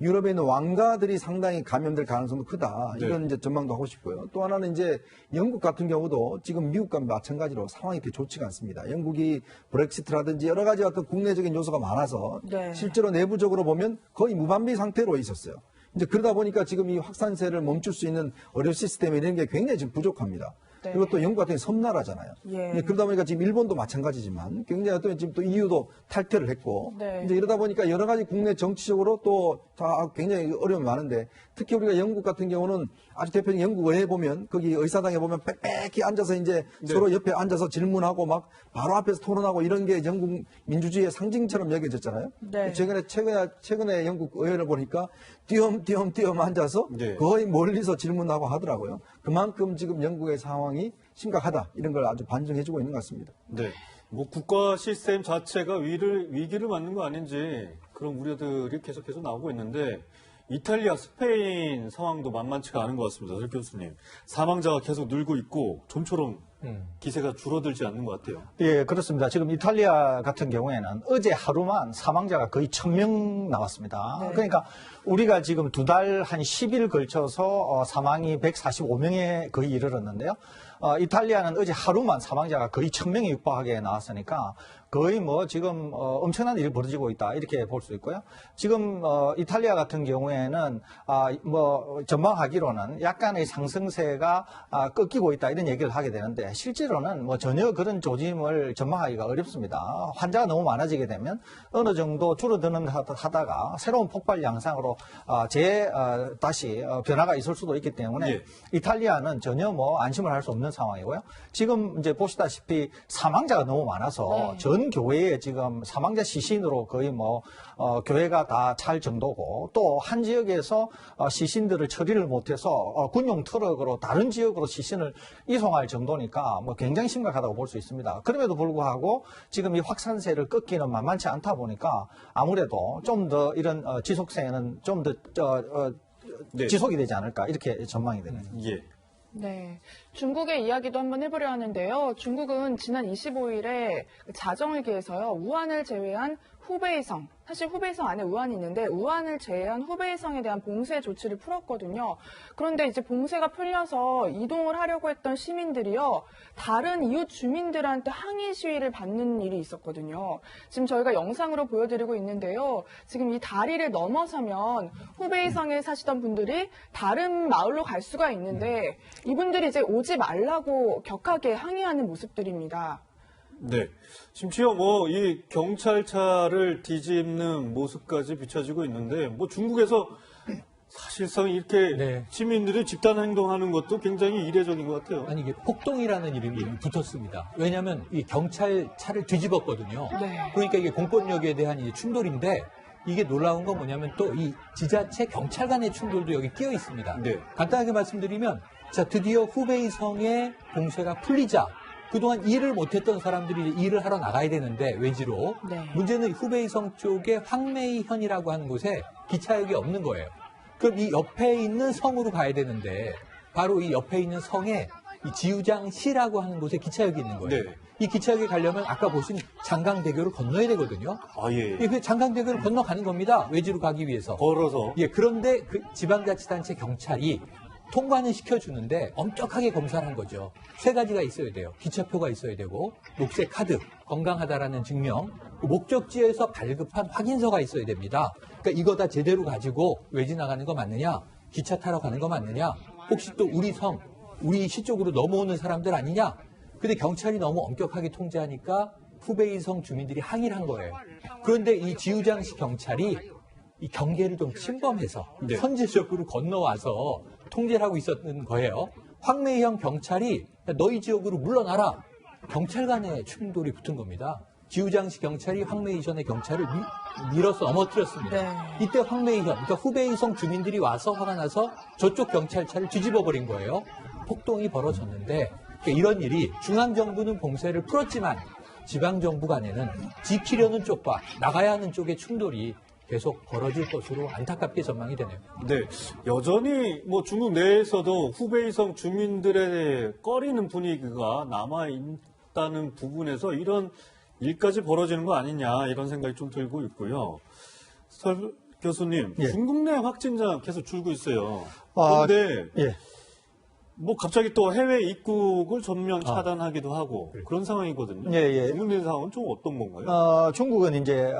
유럽에 있는 왕가들이 상당히 감염될 가능성도 크다. 네. 이런 이제 전망도 하고 싶고요. 또 하나는 이제 영국 같은 경우도 지금 미국과 마찬가지로 상황이 그렇게 좋지가 않습니다. 영국이 브렉시트라든지 여러 가지 어떤 국내적인 요소가 많아서 네. 실제로 내부적으로 보면 거의 무방비 상태로 있었어요. 이제 그러다 보니까 지금 이 확산세를 멈출 수 있는 의료 시스템 이런 게 굉장히 지금 부족합니다. 네. 그리고 또 영국 같은 경우 섬나라잖아요. 예. 예, 그러다 보니까 지금 일본도 마찬가지지만 굉장히 어떤 지금 또 EU도 탈퇴를 했고 네. 이제 이러다 보니까 여러 가지 국내 정치적으로 또 다 굉장히 어려움이 많은데 특히 우리가 영국 같은 경우는 아주 대표적인 영국 의회 보면 거기 의사당에 보면 빽빽히 앉아서 이제 서로 옆에 앉아서 질문하고 막 바로 앞에서 토론하고 이런 게 영국 민주주의의 상징처럼 여겨졌잖아요. 네. 최근에 영국 의회를 보니까 띄엄띄엄 앉아서 네. 거의 멀리서 질문하고 하더라고요. 그만큼 지금 영국의 상황이 심각하다 이런 걸 아주 반증해주고 있는 것 같습니다. 네. 뭐 국가 시스템 자체가 위기를 맞는 거 아닌지 그런 우려들이 계속해서 나오고 있는데 이탈리아, 스페인 상황도 만만치가 않은 것 같습니다. 설 교수님. 사망자가 계속 늘고 있고 좀처럼 기세가 줄어들지 않는 것 같아요. 예, 그렇습니다. 지금 이탈리아 같은 경우에는 어제 하루만 사망자가 거의 1000명 나왔습니다. 네. 그러니까 우리가 지금 두 달 한 10일 걸쳐서 사망이 145명에 거의 이르렀는데요. 이탈리아는 어제 하루만 사망자가 거의 1000명에 육박하게 나왔으니까 거의 뭐 지금 엄청난 일이 벌어지고 있다 이렇게 볼 수 있고요. 지금 이탈리아 같은 경우에는 뭐 전망하기로는 약간의 상승세가 꺾이고 있다 이런 얘기를 하게 되는데 실제로는 뭐 전혀 그런 조짐을 전망하기가 어렵습니다. 환자가 너무 많아지게 되면 어느 정도 줄어드는 하다가 새로운 폭발 양상으로 다시 변화가 있을 수도 있기 때문에 예. 이탈리아는 전혀 뭐 안심을 할 수 없는 상황이고요. 지금 이제 보시다시피 사망자가 너무 많아서 전 교회에 지금 사망자 시신으로 거의 뭐 교회가 다 찰 정도고 또 한 지역에서 시신들을 처리를 못해서 군용 트럭으로 다른 지역으로 시신을 이송할 정도니까 뭐 굉장히 심각하다고 볼 수 있습니다. 그럼에도 불구하고 지금 이 확산세를 꺾기는 만만치 않다 보니까 아무래도 좀 더 이런 지속세는 좀 더 네. 지속이 되지 않을까 이렇게 전망이 되네요. 예. 네. 중국의 이야기도 한번 해보려 하는데요. 중국은 지난 25일에 자정을 기해서요, 우한을 제외한 후베이성, 사실 후베이성 안에 우한이 있는데 우한을 제외한 후베이성에 대한 봉쇄 조치를 풀었거든요. 그런데 이제 봉쇄가 풀려서 이동을 하려고 했던 시민들이요, 다른 이웃 주민들한테 항의 시위를 받는 일이 있었거든요. 지금 저희가 영상으로 보여드리고 있는데요. 지금 이 다리를 넘어서면 후베이성에 사시던 분들이 다른 마을로 갈 수가 있는데 이분들이 이제 오지 말라고 격하게 항의하는 모습들입니다. 네. 심지어 뭐 이 경찰차를 뒤집는 모습까지 비춰지고 있는데 뭐 중국에서 사실상 이렇게 네. 시민들이 집단 행동하는 것도 굉장히 이례적인 것 같아요. 아니 이게 폭동이라는 이름이 붙었습니다. 왜냐하면 이 경찰차를 뒤집었거든요. 네. 그러니까 이게 공권력에 대한 이제 충돌인데 이게 놀라운 건 뭐냐면 또 이 지자체 경찰 간의 충돌도 여기 끼어 있습니다. 네. 간단하게 말씀드리면 자 드디어 후베이성의 봉쇄가 풀리자 그동안 일을 못했던 사람들이 이제 일을 하러 나가야 되는데 외지로 네. 문제는 후베이성 쪽에 황메이현이라고 하는 곳에 기차역이 없는 거예요. 그럼 이 옆에 있는 성으로 가야 되는데 바로 이 옆에 있는 성에 이 지우장시라고 하는 곳에 기차역이 있는 거예요. 네. 이 기차역에 가려면 아까 보신 장강대교를 건너야 되거든요. 아, 예. 예, 그 장강대교를 건너가는 겁니다. 외지로 가기 위해서. 걸어서. 예, 그런데 그 지방자치단체 경찰이 통과는 시켜주는데 엄격하게 검사를 한 거죠. 세 가지가 있어야 돼요. 기차표가 있어야 되고, 녹색 카드, 건강하다라는 증명, 목적지에서 발급한 확인서가 있어야 됩니다. 그러니까 이거 다 제대로 가지고 외지 나가는 거 맞느냐? 기차 타러 가는 거 맞느냐? 혹시 또 우리 성, 우리 시 쪽으로 넘어오는 사람들 아니냐? 근데 경찰이 너무 엄격하게 통제하니까 후베이성 주민들이 항의를 한 거예요. 그런데 이 지우장시 경찰이 이 경계를 좀 침범해서 네. 선제적으로 건너와서 통제를 하고 있었던 거예요. 황매형 경찰이 너희 지역으로 물러나라. 경찰 간의 충돌이 붙은 겁니다. 지우장시 경찰이 황매이전의 경찰을 밀어서 넘어뜨렸습니다. 네. 이때 황매이현, 그러니까 후베이성 주민들이 와서 화가 나서 저쪽 경찰차를 뒤집어버린 거예요. 폭동이 벌어졌는데 그러니까 이런 일이 중앙정부는 봉쇄를 풀었지만 지방정부 간에는 지키려는 쪽과 나가야 하는 쪽의 충돌이 계속 벌어질 것으로 안타깝게 전망이 되네요. 네. 여전히 뭐 중국 내에서도 후베이성 주민들의 꺼리는 분위기가 남아있다는 부분에서 이런 일까지 벌어지는 거 아니냐 이런 생각이 좀 들고 있고요. 설 교수님, 예. 중국 내 확진자 계속 줄고 있어요. 아, 그런데 예. 뭐 갑자기 또 해외 입국을 전면 차단하기도 하고 그런 상황이거든요. 예, 예. 중국 내 상황은 좀 어떤 건가요? 중국은 이제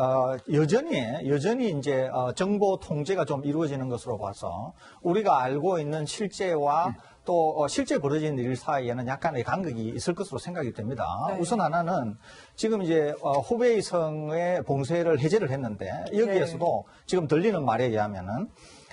여전히 이제 정보 통제가 좀 이루어지는 것으로 봐서 우리가 알고 있는 실제와 또 실제 벌어진 일 사이에는 약간의 간극이 있을 것으로 생각이 됩니다. 네. 우선 하나는 지금 이제 후베이성의 봉쇄를 해제를 했는데 여기에서도 지금 들리는 말에 의하면은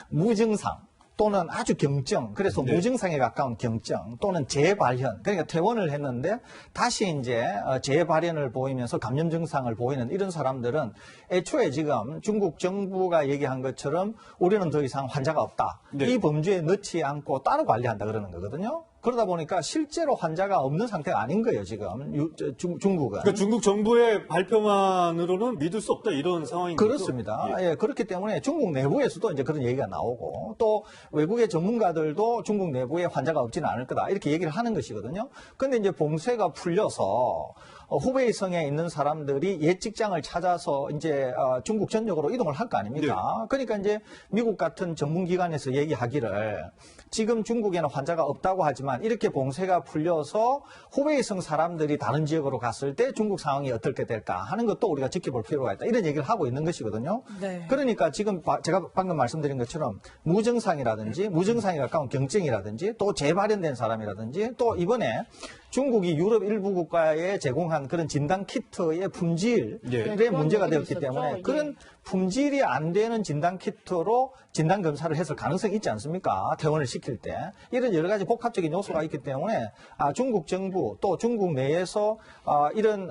무증상 또는 아주 경증, 그래서 무증상에 가까운 경증 또는 재발현, 그러니까 퇴원을 했는데 다시 이제 재발현을 보이면서 감염 증상을 보이는 이런 사람들은 애초에 지금 중국 정부가 얘기한 것처럼 우리는 더 이상 환자가 없다. 네. 이 범주에 넣지 않고 따로 관리한다 그러는 거거든요. 그러다 보니까 실제로 환자가 없는 상태가 아닌 거예요, 지금 중국은. 그러니까 중국 정부의 발표만으로는 믿을 수 없다 이런 상황인 거죠? 그렇습니다. 예, 그렇기 때문에 중국 내부에서도 이제 그런 얘기가 나오고 또 외국의 전문가들도 중국 내부에 환자가 없지는 않을 거다 이렇게 얘기를 하는 것이거든요. 그런데 이제 봉쇄가 풀려서 후베이성에 있는 사람들이 옛 직장을 찾아서 이제 중국 전역으로 이동을 할 거 아닙니까? 그러니까 이제 미국 같은 전문기관에서 얘기하기를 지금 중국에는 환자가 없다고 하지만 이렇게 봉쇄가 풀려서 후베이성 사람들이 다른 지역으로 갔을 때 중국 상황이 어떻게 될까 하는 것도 우리가 지켜볼 필요가 있다. 이런 얘기를 하고 있는 것이거든요. 네. 그러니까 지금 제가 방금 말씀드린 것처럼 무증상이라든지 무증상에 가까운 경증이라든지 또 재발현된 사람이라든지 또 이번에 중국이 유럽 일부 국가에 제공한 그런 진단 키트의 품질에 네, 문제가 그런 되었기 얘기도 때문에 있었죠. 그런 품질이 안 되는 진단 키트로 진단 검사를 했을 가능성이 있지 않습니까? 퇴원을 시킬 때 이런 여러 가지 복합적인 요소가 있기 때문에 중국 정부 또 중국 내에서 이런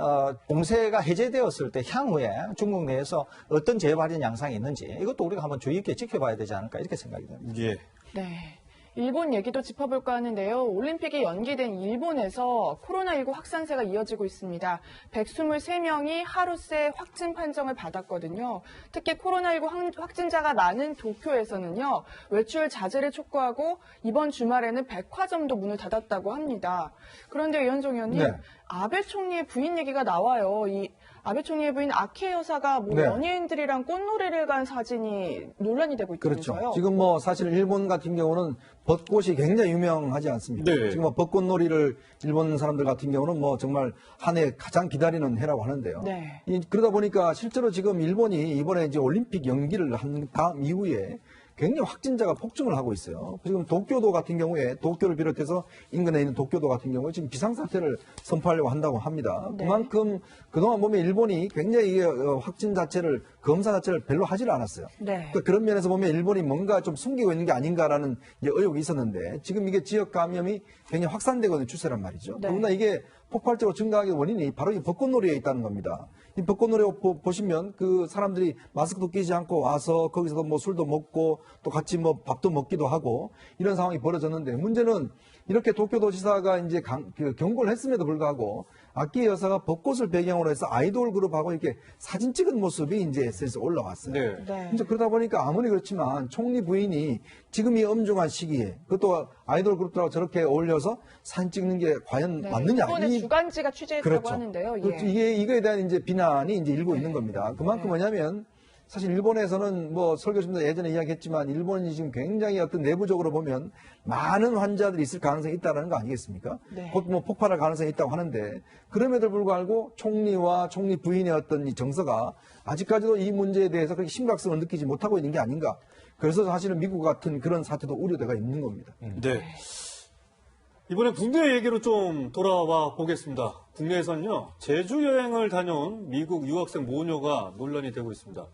봉쇄가 해제되었을 때 향후에 중국 내에서 어떤 재발현 양상이 있는지 이것도 우리가 한번 주의 있게 지켜봐야 되지 않을까 이렇게 생각이 됩니다. 예. 네. 일본 얘기도 짚어볼까 하는데요. 올림픽이 연기된 일본에서 코로나19 확산세가 이어지고 있습니다. 123명이 하루 새 확진 판정을 받았거든요. 특히 코로나19 확진자가 많은 도쿄에서는요. 외출 자제를 촉구하고 이번 주말에는 백화점도 문을 닫았다고 합니다. 그런데 위원종 의원님, 네. 아베 총리의 부인 얘기가 나와요. 이 아베 총리의 부인 아키에 여사가 뭐 네. 연예인들이랑 꽃놀이를 간 사진이 논란이 되고 있다면서요. 그렇죠. 지금 뭐 사실 일본 같은 경우는 벚꽃이 굉장히 유명하지 않습니까? 네. 지금 뭐 벚꽃놀이를 일본 사람들 같은 경우는 뭐 정말 한 해 가장 기다리는 해라고 하는데요. 네. 그러다 보니까 실제로 지금 일본이 이번에 이제 올림픽 연기를 한 다음 이후에 굉장히 확진자가 폭증을 하고 있어요. 지금 도쿄도 같은 경우에 도쿄를 비롯해서 인근에 있는 도쿄도 같은 경우에 지금 비상사태를 선포하려고 한다고 합니다. 네. 그만큼 그동안 보면 일본이 굉장히 확진 자체를 검사 자체를 별로 하지를 않았어요. 네. 그러니까 그런 면에서 보면 일본이 뭔가 좀 숨기고 있는 게 아닌가라는 이제 의혹이 있었는데 지금 이게 지역 감염이 굉장히 확산되고 있는 추세란 말이죠. 네. 더구나 이게 폭발적으로 증가하기 원인이 바로 이 벚꽃놀이에 있다는 겁니다. 이 벚꽃놀이 보시면 그 사람들이 마스크도 끼지 않고 와서 거기서도 뭐 술도 먹고 또 같이 뭐 밥도 먹기도 하고 이런 상황이 벌어졌는데 문제는 이렇게 도쿄도지사가 이제 경고를 했음에도 불구하고 아키 여사가 벚꽃을 배경으로 해서 아이돌 그룹하고 이렇게 사진 찍은 모습이 이제 SNS에 올라왔어요. 네. 네. 이제 그러다 보니까 아무리 그렇지만 총리 부인이 지금 이 엄중한 시기에 그것도 아이돌 그룹들하고 저렇게 어울려서 사진 찍는 게 과연 네. 맞느냐? 일본의 주간지가 취재했다고 그렇죠. 하는데요. 그렇죠. 예. 이거에 대한 이제 비난이 이제 일고 있는 겁니다. 그만큼 네. 뭐냐면 사실 일본에서는 뭐 설 교수님도 예전에 이야기했지만 일본이 지금 굉장히 어떤 내부적으로 보면 많은 환자들이 있을 가능성이 있다는 거 아니겠습니까? 네. 곧 뭐 폭발할 가능성이 있다고 하는데 그럼에도 불구하고 총리와 총리 부인의 어떤 이 정서가 아직까지도 이 문제에 대해서 그렇게 심각성을 느끼지 못하고 있는 게 아닌가. 그래서 사실은 미국 같은 그런 사태도 우려되가 있는 겁니다. 네. 이번에 국내 얘기로 좀 돌아와 보겠습니다. 국내에서는요, 제주 여행을 다녀온 미국 유학생 모녀가 논란이 되고 있습니다.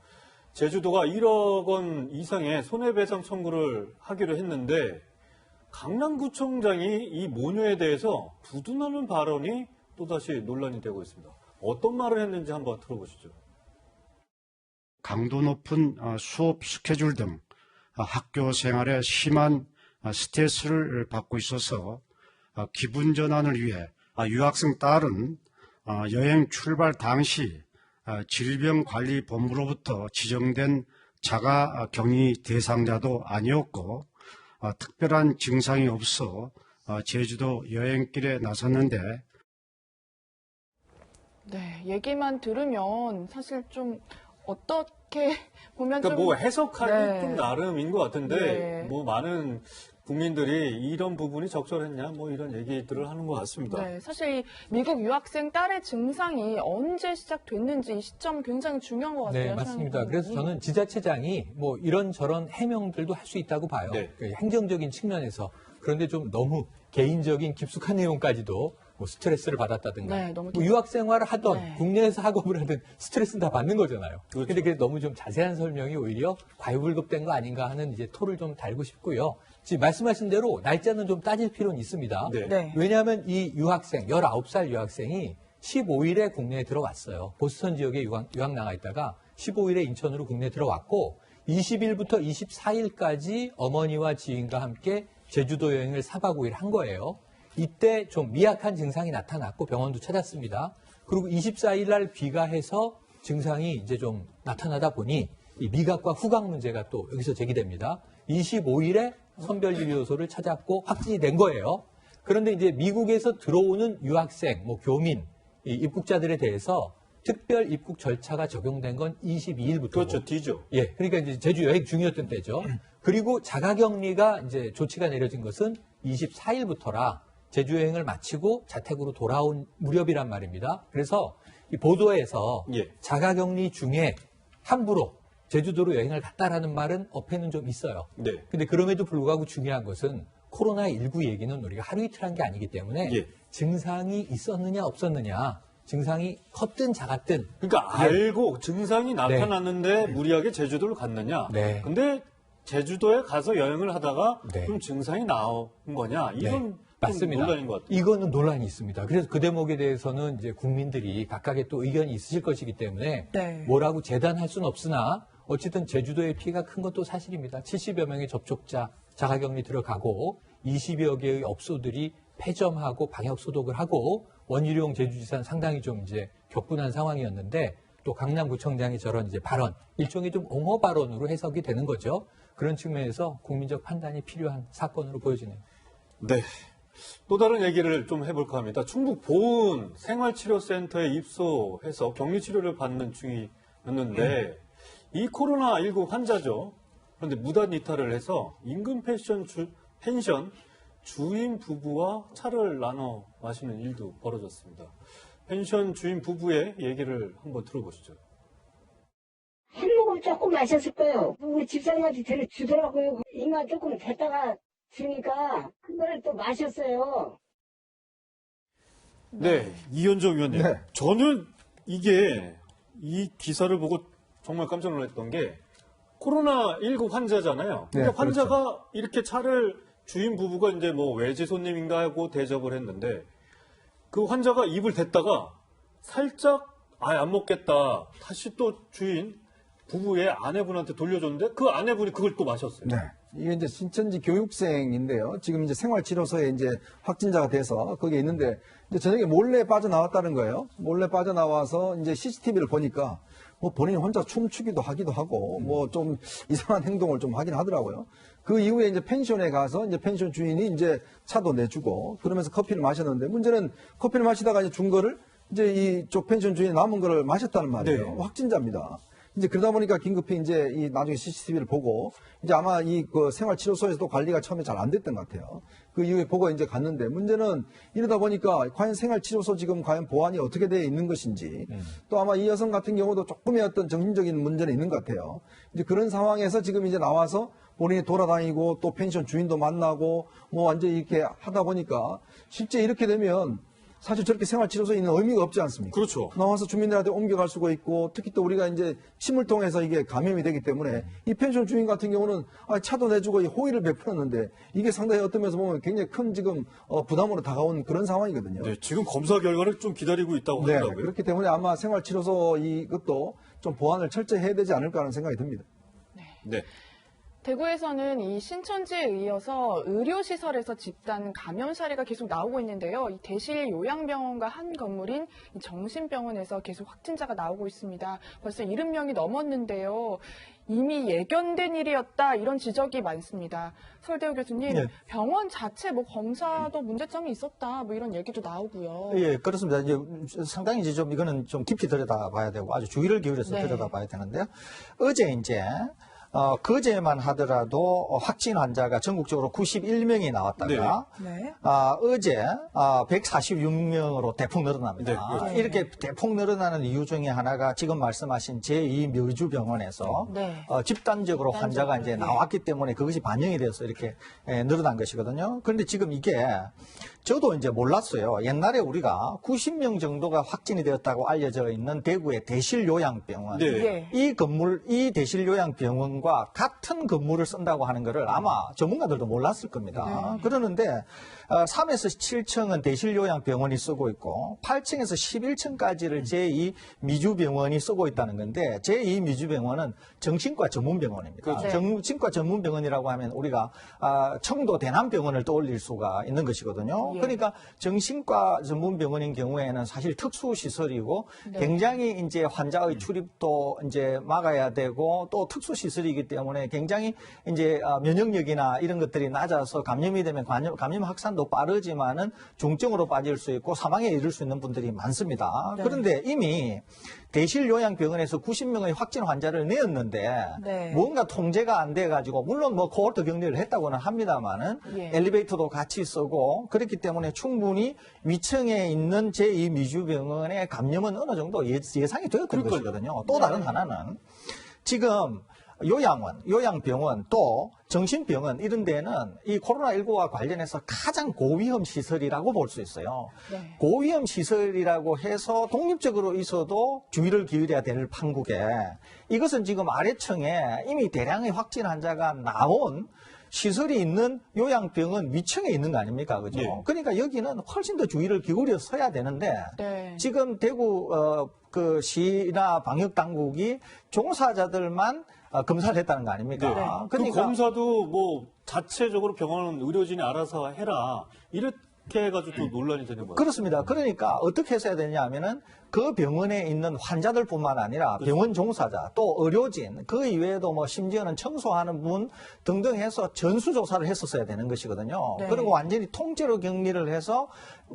제주도가 1억 원 이상의 손해배상 청구를 하기로 했는데, 강남구청장이 이 모녀에 대해서 부둔하는 발언이 또다시 논란이 되고 있습니다. 어떤 말을 했는지 한번 들어보시죠. 강도 높은 수업 스케줄 등 학교 생활에 심한 스트레스를 받고 있어서 기분 전환을 위해 유학생 딸은 여행 출발 당시 질병관리본부로부터 지정된 자가 격리 대상자도 아니었고 특별한 증상이 없어 제주도 여행길에 나섰는데 네, 얘기만 들으면 사실 좀 어떻게 보면 그러니까 좀 뭐 해석하기 네. 좀 나름인 것 같은데, 네. 뭐 많은 국민들이 이런 부분이 적절했냐, 뭐 이런 얘기들을 하는 것 같습니다. 네, 사실 이 미국 유학생 딸의 증상이 언제 시작됐는지 이 시점 굉장히 중요한 것 같아요. 네, 맞습니다. 사장님. 그래서 저는 지자체장이 뭐 이런저런 해명들도 할 수 있다고 봐요. 네. 그 행정적인 측면에서 그런데 좀 너무 개인적인 깊숙한 내용까지도 뭐 스트레스를 받았다든가 네, 너무 뭐 유학 생활을 하던 네. 국내에서 학업을 하든 스트레스는 다 받는 거잖아요. 그렇죠. 근데 그게 너무 좀 자세한 설명이 오히려 과유불급된 거 아닌가 하는 이제 토를 좀 달고 싶고요. 지금 말씀하신 대로 날짜는 좀 따질 필요는 있습니다. 네. 네. 왜냐하면 이 유학생, 19살 유학생이 15일에 국내에 들어왔어요. 보스턴 지역에 유학 나가 있다가 15일에 인천으로 국내에 들어왔고 20일부터 24일까지 어머니와 지인과 함께 제주도 여행을 4박 5일 한 거예요. 이때 좀 미약한 증상이 나타났고 병원도 찾았습니다. 그리고 24일 날 귀가해서 증상이 이제 좀 나타나다 보니 이 미각과 후각 문제가 또 여기서 제기됩니다. 25일에 선별진료소를 찾았고 확진이 된 거예요. 그런데 이제 미국에서 들어오는 유학생, 뭐 교민, 이 입국자들에 대해서 특별 입국 절차가 적용된 건 22일부터. 그렇죠. D죠. 예, 그러니까 이제 제주 여행 중이었던 때죠. 그리고 자가격리가 이제 조치가 내려진 것은 24일부터라 제주 여행을 마치고 자택으로 돌아온 무렵이란 말입니다. 그래서 이 보도에서 예. 자가격리 중에 함부로 제주도로 여행을 갔다라는 말은 어폐는 좀 있어요. 네. 근데 그럼에도 불구하고 중요한 것은 코로나19 얘기는 우리가 하루 이틀 한 게 아니기 때문에 예. 증상이 있었느냐 없었느냐, 증상이 컸든 작았든 그러니까 알고 증상이 나타났는데 무리하게 제주도를 갔느냐. 네. 근데 제주도에 가서 여행을 하다가 네. 좀 증상이 나온 거냐. 이건 좀 맞습니다. 논란인 것 같아요. 이거는 논란이 있습니다. 그래서 그 대목에 대해서는 이제 국민들이 각각의 또 의견이 있으실 것이기 때문에 네. 뭐라고 재단할 수는 없으나 어쨌든 제주도의 피해가 큰 것도 사실입니다. 70여 명의 접촉자 자가격리 들어가고 20여 개의 업소들이 폐점하고 방역 소독을 하고 원희룡 제주지사는 상당히 좀 이제 격분한 상황이었는데 또 강남구청장의 저런 이제 발언, 일종의 좀 옹호 발언으로 해석이 되는 거죠. 그런 측면에서 국민적 판단이 필요한 사건으로 보여지네요. 네. 또 다른 얘기를 좀 해볼까 합니다. 충북 보은 생활치료센터에 입소해서 격리치료를 받는 중이었는데 이 코로나19 환자죠. 그런데 무단 이탈을 해서 인근 펜션 주인 부부와 차를 나눠 마시는 일도 벌어졌습니다. 펜션 주인 부부의 얘기를 한번 들어보시죠. 한 모금 조금 마셨을 거예요. 우리 집사람한테 주더라고요. 인간 조금 됐다가 주니까 그거를 또 마셨어요. 네, 이현정 위원님. 네. 저는 이 기사를 보고 정말 깜짝 놀랐던 게 코로나19 환자잖아요. 근데 네, 환자가 이렇게 차를 주인 부부가 이제 뭐 외지 손님인가 하고 대접을 했는데 그 환자가 입을 댔다가 살짝 안 먹겠다. 다시 또 주인 부부의 아내분한테 돌려줬는데 그 아내분이 그걸 또 마셨어요. 네. 이게 이제 신천지 교육생인데요. 지금 이제 생활치료소에 이제 확진자가 돼서 거기에 있는데 이제 저녁에 몰래 빠져나왔다는 거예요. 몰래 빠져나와서 이제 CCTV를 보니까 뭐 본인이 혼자 춤추기도 하기도 하고 뭐 좀 이상한 행동을 좀 하긴 하더라고요. 그 이후에 이제 펜션에 가서 이제 펜션 주인이 이제 차도 내주고 그러면서 커피를 마셨는데 문제는 커피를 마시다가 이제 준 거를 이제 이쪽 펜션 주인이 남은 거를 마셨다는 말이에요. 네. 확진자입니다. 이제 그러다 보니까 긴급히 이제 이 나중에 CCTV를 보고 이제 아마 이 그 생활치료소에서도 관리가 처음에 잘 안 됐던 것 같아요. 그 이후에 보고 이제 갔는데 문제는 이러다 보니까 과연 생활치료소 지금 과연 보안이 어떻게 되어 있는 것인지 또 아마 이 여성 같은 경우도 조금의 어떤 정신적인 문제는 있는 것 같아요. 이제 그런 상황에서 지금 이제 나와서 본인이 돌아다니고 또 펜션 주인도 만나고 뭐 완전히 이렇게 하다 보니까 실제 이렇게 되면 사실 저렇게 생활치료소에 있는 의미가 없지 않습니까? 그렇죠. 나와서 주민들한테 옮겨갈 수가 있고 특히 또 우리가 이제 침을 통해서 이게 감염이 되기 때문에 이 펜션 주인 같은 경우는 차도 내주고 이 호의를 베풀었는데 이게 상당히 어떤 면에서 보면 굉장히 큰 지금 부담으로 다가온 그런 상황이거든요. 네, 지금 검사 결과를 좀 기다리고 있다고 네, 하더라고요. 그렇기 때문에 아마 생활치료소 이것도 좀 보완을 철저히 해야 되지 않을까 하는 생각이 듭니다. 네. 대구에서는 이 신천지에 이어서 의료시설에서 집단 감염 사례가 계속 나오고 있는데요. 이 대실 요양병원과 한 건물인 이 정신병원에서 계속 확진자가 나오고 있습니다. 벌써 70명이 넘었는데요. 이미 예견된 일이었다 이런 지적이 많습니다. 설대우 교수님, 네. 병원 자체 뭐 검사도 문제점이 있었다 뭐 이런 얘기도 나오고요. 예, 그렇습니다. 이제 상당히 이제 좀 이거는 좀 깊이 들여다봐야 되고 아주 주의를 기울여서 네. 들여다봐야 되는데요. 어제 이제 그제만 하더라도 확진 환자가 전국적으로 91명이 나왔다가 네. 어제 146명으로 대폭 늘어납니다. 네, 그렇죠. 이렇게 대폭 늘어나는 이유 중에 하나가 지금 말씀하신 제2묘주병원에서 네. 집단적으로 환자가 이제 나왔기 때문에 그것이 반영이 돼서 이렇게 늘어난 것이거든요. 그런데 지금 이게 저도 이제 몰랐어요. 옛날에 우리가 90명 정도가 확진이 되었다고 알려져 있는 대구의 대실요양병원. 네. 예. 이 대실요양병원과 같은 건물을 쓴다고 하는 것을 아마 전문가들도 몰랐을 겁니다. 그러는데 3에서 7층은 대실요양병원이 쓰고 있고 8층에서 11층까지를 제2미주병원이 쓰고 있다는 건데 제2미주병원은 정신과 전문병원입니다. 그렇죠. 정신과 전문병원이라고 하면 우리가 청도 대남병원을 떠올릴 수가 있는 것이거든요. 예. 그러니까 정신과 전문병원인 경우에는 사실 특수시설이고 네. 굉장히 이제 환자의 출입도 이제 막아야 되고 또 특수시설이기 때문에 굉장히 이제 면역력이나 이런 것들이 낮아서 감염이 되면 감염 확산도 빠르지만은 중증으로 빠질 수 있고 사망에 이를 수 있는 분들이 많습니다. 네. 그런데 이미 대실요양병원에서 90명의 확진 환자를 내었는데 네. 뭔가 통제가 안 돼가지고 물론 뭐 코호르트 격리를 했다고는 합니다만은 예. 엘리베이터도 같이 쓰고 그렇기 때문에 충분히 위층에 있는 제2미주병원의 감염은 어느 정도 예상이 되었던 것이거든요. 또 다른 하나는 지금 요양병원 또 정신병원 이런 데는 이 코로나19와 관련해서 가장 고위험 시설이라고 볼 수 있어요. 네. 고위험 시설이라고 해서 독립적으로 있어도 주의를 기울여야 될 판국에 이것은 지금 아래층에 이미 대량의 확진 환자가 나온 시설이 있는 요양병원 위층에 있는 거 아닙니까? 그죠? 네. 그러니까 여기는 훨씬 더 주의를 기울여서야 되는데 네. 지금 대구 그 시나 방역 당국이 종사자들만 검사를 했다는 거 아닙니까? 네. 그 그러니까 검사도 뭐 자체적으로 병원 의료진이 알아서 해라 이렇게 해가지고 또 논란이 되는 거예요. 그렇습니다. 그러니까 어떻게 했어야 되냐 하면은 그 병원에 있는 환자들뿐만 아니라 병원 종사자 또 의료진 그 이외에도 뭐 심지어는 청소하는 분 등등 해서 전수조사를 했었어야 되는 것이거든요. 네. 그리고 완전히 통째로 격리를 해서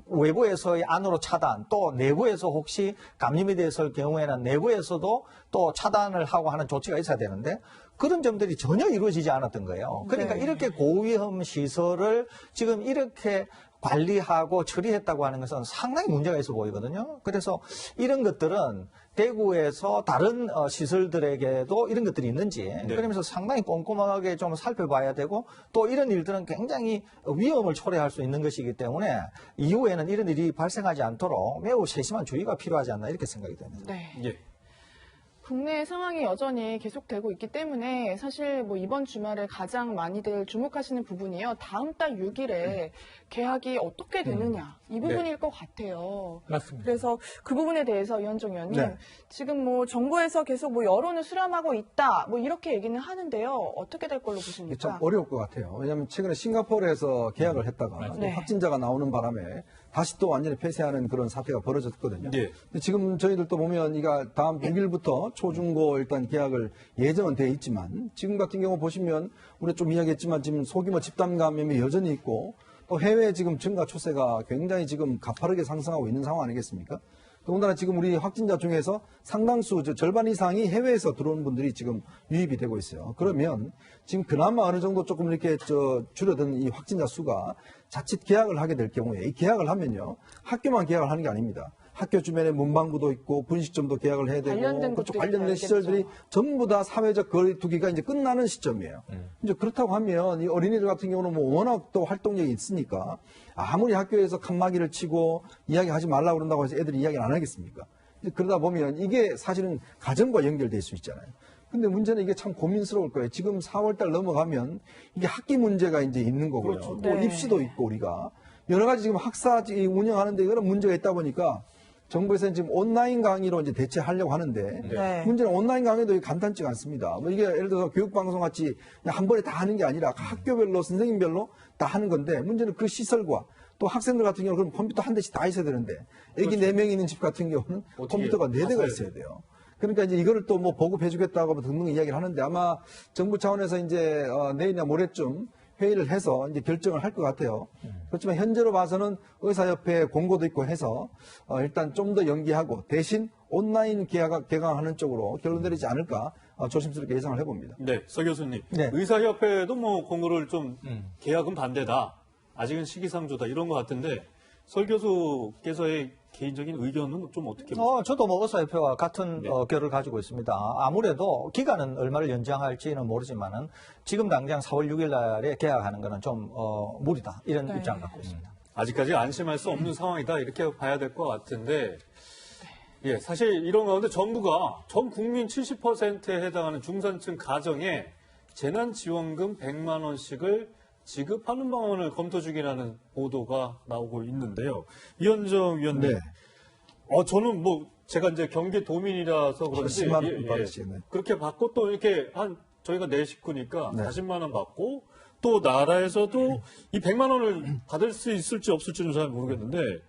외부에서의 안으로 차단 또 내부에서 혹시 감염이 됐을 경우에는 내부에서도 또 차단을 하고 하는 조치가 있어야 되는데 그런 점들이 전혀 이루어지지 않았던 거예요. 그러니까 네. 이렇게 고위험 시설을 지금 이렇게 관리하고 처리했다고 하는 것은 상당히 문제가 있어 보이거든요. 그래서 이런 것들은 대구에서 다른 시설들에게도 이런 것들이 있는지 그러면서 상당히 꼼꼼하게 좀 살펴봐야 되고 또 이런 일들은 굉장히 위험을 초래할 수 있는 것이기 때문에 이후에는 이런 일이 발생하지 않도록 매우 세심한 주의가 필요하지 않나 이렇게 생각이 됩니다. 네. 예. 국내 상황이 여전히 계속되고 있기 때문에 사실 뭐 이번 주말에 가장 많이들 주목하시는 부분이요. 다음 달 6일에 개학이 어떻게 되느냐 이 부분일 것 같아요. 맞습니다. 그래서 그 부분에 대해서 이현정 의원님 네. 지금 뭐 정부에서 계속 뭐 여론을 수렴하고 있다 뭐 이렇게 얘기는 하는데요. 어떻게 될 걸로 이게 보십니까? 참 어려울 것 같아요. 왜냐하면 최근에 싱가포르에서 계약을 했다가 네. 확진자가 나오는 바람에 다시 또 완전히 폐쇄하는 그런 사태가 벌어졌거든요. 네. 근데 지금 저희들도 보면 이가 다음 6일부터 초중고 일단 계약을 예정은 돼 있지만 지금 같은 경우 보시면 우리가 좀 이야기했지만 지금 소규모 집단 감염이 여전히 있고 또 해외 지금 증가 추세가 굉장히 지금 가파르게 상승하고 있는 상황 아니겠습니까? 더군다나 지금 우리 확진자 중에서 상당수 절반 이상이 해외에서 들어온 분들이 지금 유입이 되고 있어요. 그러면 지금 그나마 어느 정도 조금 이렇게 줄어든 이 확진자 수가 자칫 개학을 하게 될 경우에 이 개학을 하면요 학교만 개학을 하는 게 아닙니다. 학교 주변에 문방구도 있고 분식점도 개학을 해야 되고 관련된 그쪽 것도 관련된 있어야겠죠. 시설들이 전부 다 사회적 거리두기가 이제 끝나는 시점이에요. 이제 그렇다고 하면 이 어린이들 같은 경우는 뭐 워낙 또 활동력이 있으니까 아무리 학교에서 칸막이를 치고 이야기하지 말라고 그런다고 해서 애들이 이야기를 안 하겠습니까? 이제 그러다 보면 이게 사실은 가정과 연결될 수 있잖아요. 근데 문제는 이게 참 고민스러울 거예요. 지금 4월달 넘어가면 이게 학기 문제가 이제 있는 거고요. 그렇죠. 또 네. 입시도 있고 우리가 여러 가지 지금 학사 운영하는데 그런 문제가 있다 보니까 정부에서는 지금 온라인 강의로 이제 대체하려고 하는데 네. 문제는 온라인 강의도 간단치가 않습니다. 뭐 이게 예를 들어서 교육방송 같이 그냥 한 번에 다 하는 게 아니라 학교별로 선생님별로 다 하는 건데 문제는 그 시설과 또 학생들 같은 경우는 그럼 컴퓨터 한 대씩 다 있어야 되는데 애기 4명이 있는 집 같은 경우는 컴퓨터가 4대가 있어야 돼요. 그러니까 이제 이거를 또 뭐 보급해주겠다고 등등 이야기를 하는데 아마 정부 차원에서 이제 내일이나 모레쯤 회의를 해서 이제 결정을 할 것 같아요. 그렇지만 현재로 봐서는 의사협회 공고도 있고 해서 일단 좀 더 연기하고 대신 온라인 개강하는 쪽으로 결론 내리지 않을까 조심스럽게 예상을 해봅니다. 네, 서 교수님. 네. 의사협회도 뭐 공고를 좀 계약은 반대다. 아직은 시기상조다. 이런 것 같은데 서 교수께서의 개인적인 의견은 좀 어떻게 보세요? 저도 뭐 의사협회와 같은 네. 결을 가지고 있습니다. 아무래도 기간은 얼마를 연장할지는 모르지만은 지금 당장 4월 6일 날에 계약하는 거는 좀 무리다. 이런 네. 입장을 갖고 있습니다. 아직까지 안심할 수 없는 상황이다. 이렇게 봐야 될 것 같은데 예, 사실 이런 가운데 정부가 전 국민 70%에 해당하는 중산층 가정에 재난지원금 100만 원씩을 지급하는 방안을 검토 중이라는 보도가 나오고 있는데요. 이현정 위원님, 네. 저는 뭐 제가 이제 경기 도민이라서 그런지 10만 원 받으시겠네. 그렇게 받고 또 이렇게 저희가 네 식구니까 네. 40만 원 받고 또 나라에서도 이 100만 원을 받을 수 있을지 없을지는 잘 모르겠는데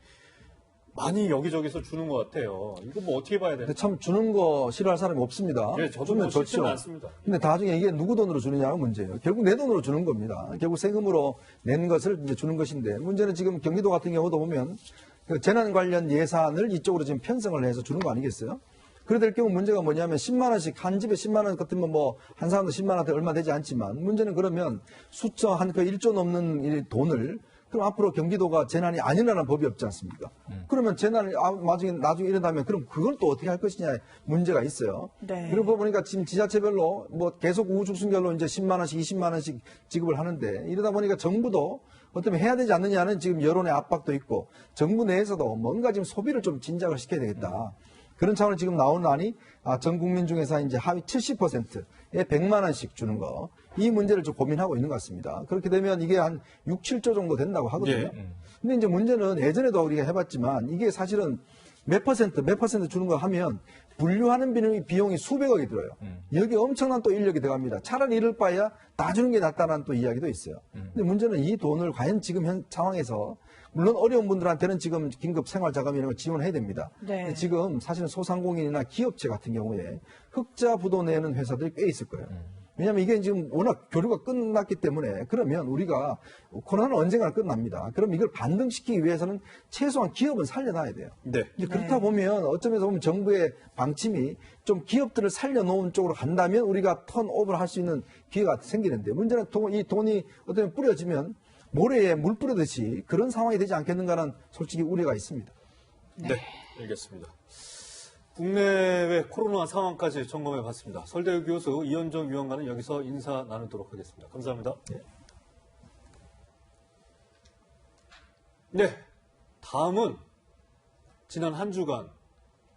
많이 여기저기서 주는 것 같아요. 이거 뭐 어떻게 봐야 되나? 근데 참 주는 거 싫어할 사람이 없습니다. 예, 저도 주면 뭐 싫지는 좋죠. 않습니다. 근데 나중에 이게 누구 돈으로 주느냐가 문제예요. 결국 내 돈으로 주는 겁니다. 결국 세금으로 낸 것을 이제 주는 것인데 문제는 지금 경기도 같은 경우도 보면 그 재난 관련 예산을 이쪽으로 지금 편성을 해서 주는 거 아니겠어요? 그래 될 경우 문제가 뭐냐면 10만 원씩 한 집에 10만 원 같으면 뭐 한 사람도 10만 원한테 얼마 되지 않지만 문제는 그러면 숫자 한 그 1조 넘는 이 돈을 그럼 앞으로 경기도가 재난이 안 일어나는 법이 없지 않습니까? 그러면 재난이 나중에 일어나면 그럼 그걸 또 어떻게 할 것이냐에 문제가 있어요. 네. 그러고 보니까 지금 지자체별로 뭐 계속 우후죽순별로 이제 10만 원씩 20만 원씩 지급을 하는데 이러다 보니까 정부도 어떻게 해야 되지 않느냐는 지금 여론의 압박도 있고 정부 내에서도 뭔가 지금 소비를 좀 진작을 시켜야 되겠다. 그런 차원에서 지금 나오는 안이 전 국민 중에서 이제 하위 70%에 100만 원씩 주는 거. 이 문제를 좀 고민하고 있는 것 같습니다. 그렇게 되면 이게 한 6, 7조 정도 된다고 하거든요. 근데 이제 문제는 예전에도 우리가 해봤지만 이게 사실은 몇 퍼센트 주는 거 하면 분류하는 비용이 수백억이 들어요. 여기 엄청난 또 인력이 들어갑니다. 차라리 이럴 바에야 다 주는 게 낫다는 또 이야기도 있어요. 근데 문제는 이 돈을 과연 지금 현 상황에서 물론 어려운 분들한테는 지금 긴급 생활자금 이런 걸 지원해야 됩니다. 네. 근데 지금 사실은 소상공인이나 기업체 같은 경우에 흑자 부도 내는 회사들이 꽤 있을 거예요. 왜냐하면 이게 지금 워낙 교류가 끝났기 때문에 그러면 우리가 코로나는 언젠가 끝납니다. 그럼 이걸 반등시키기 위해서는 최소한 기업은 살려놔야 돼요. 네. 이제 그렇다 보면 어쩌면서 보면 정부의 방침이 좀 기업들을 살려놓은 쪽으로 간다면 우리가 턴오버를 할 수 있는 기회가 생기는데 문제는 이 돈이 어떻게 뿌려지면 모래에 물 뿌리듯이 그런 상황이 되지 않겠는가는 솔직히 우려가 있습니다. 네, 알겠습니다. 국내외 코로나 상황까지 점검해 봤습니다. 서울대 교수 이현정 위원과는 여기서 인사 나누도록 하겠습니다. 감사합니다. 네, 다음은 지난 한 주간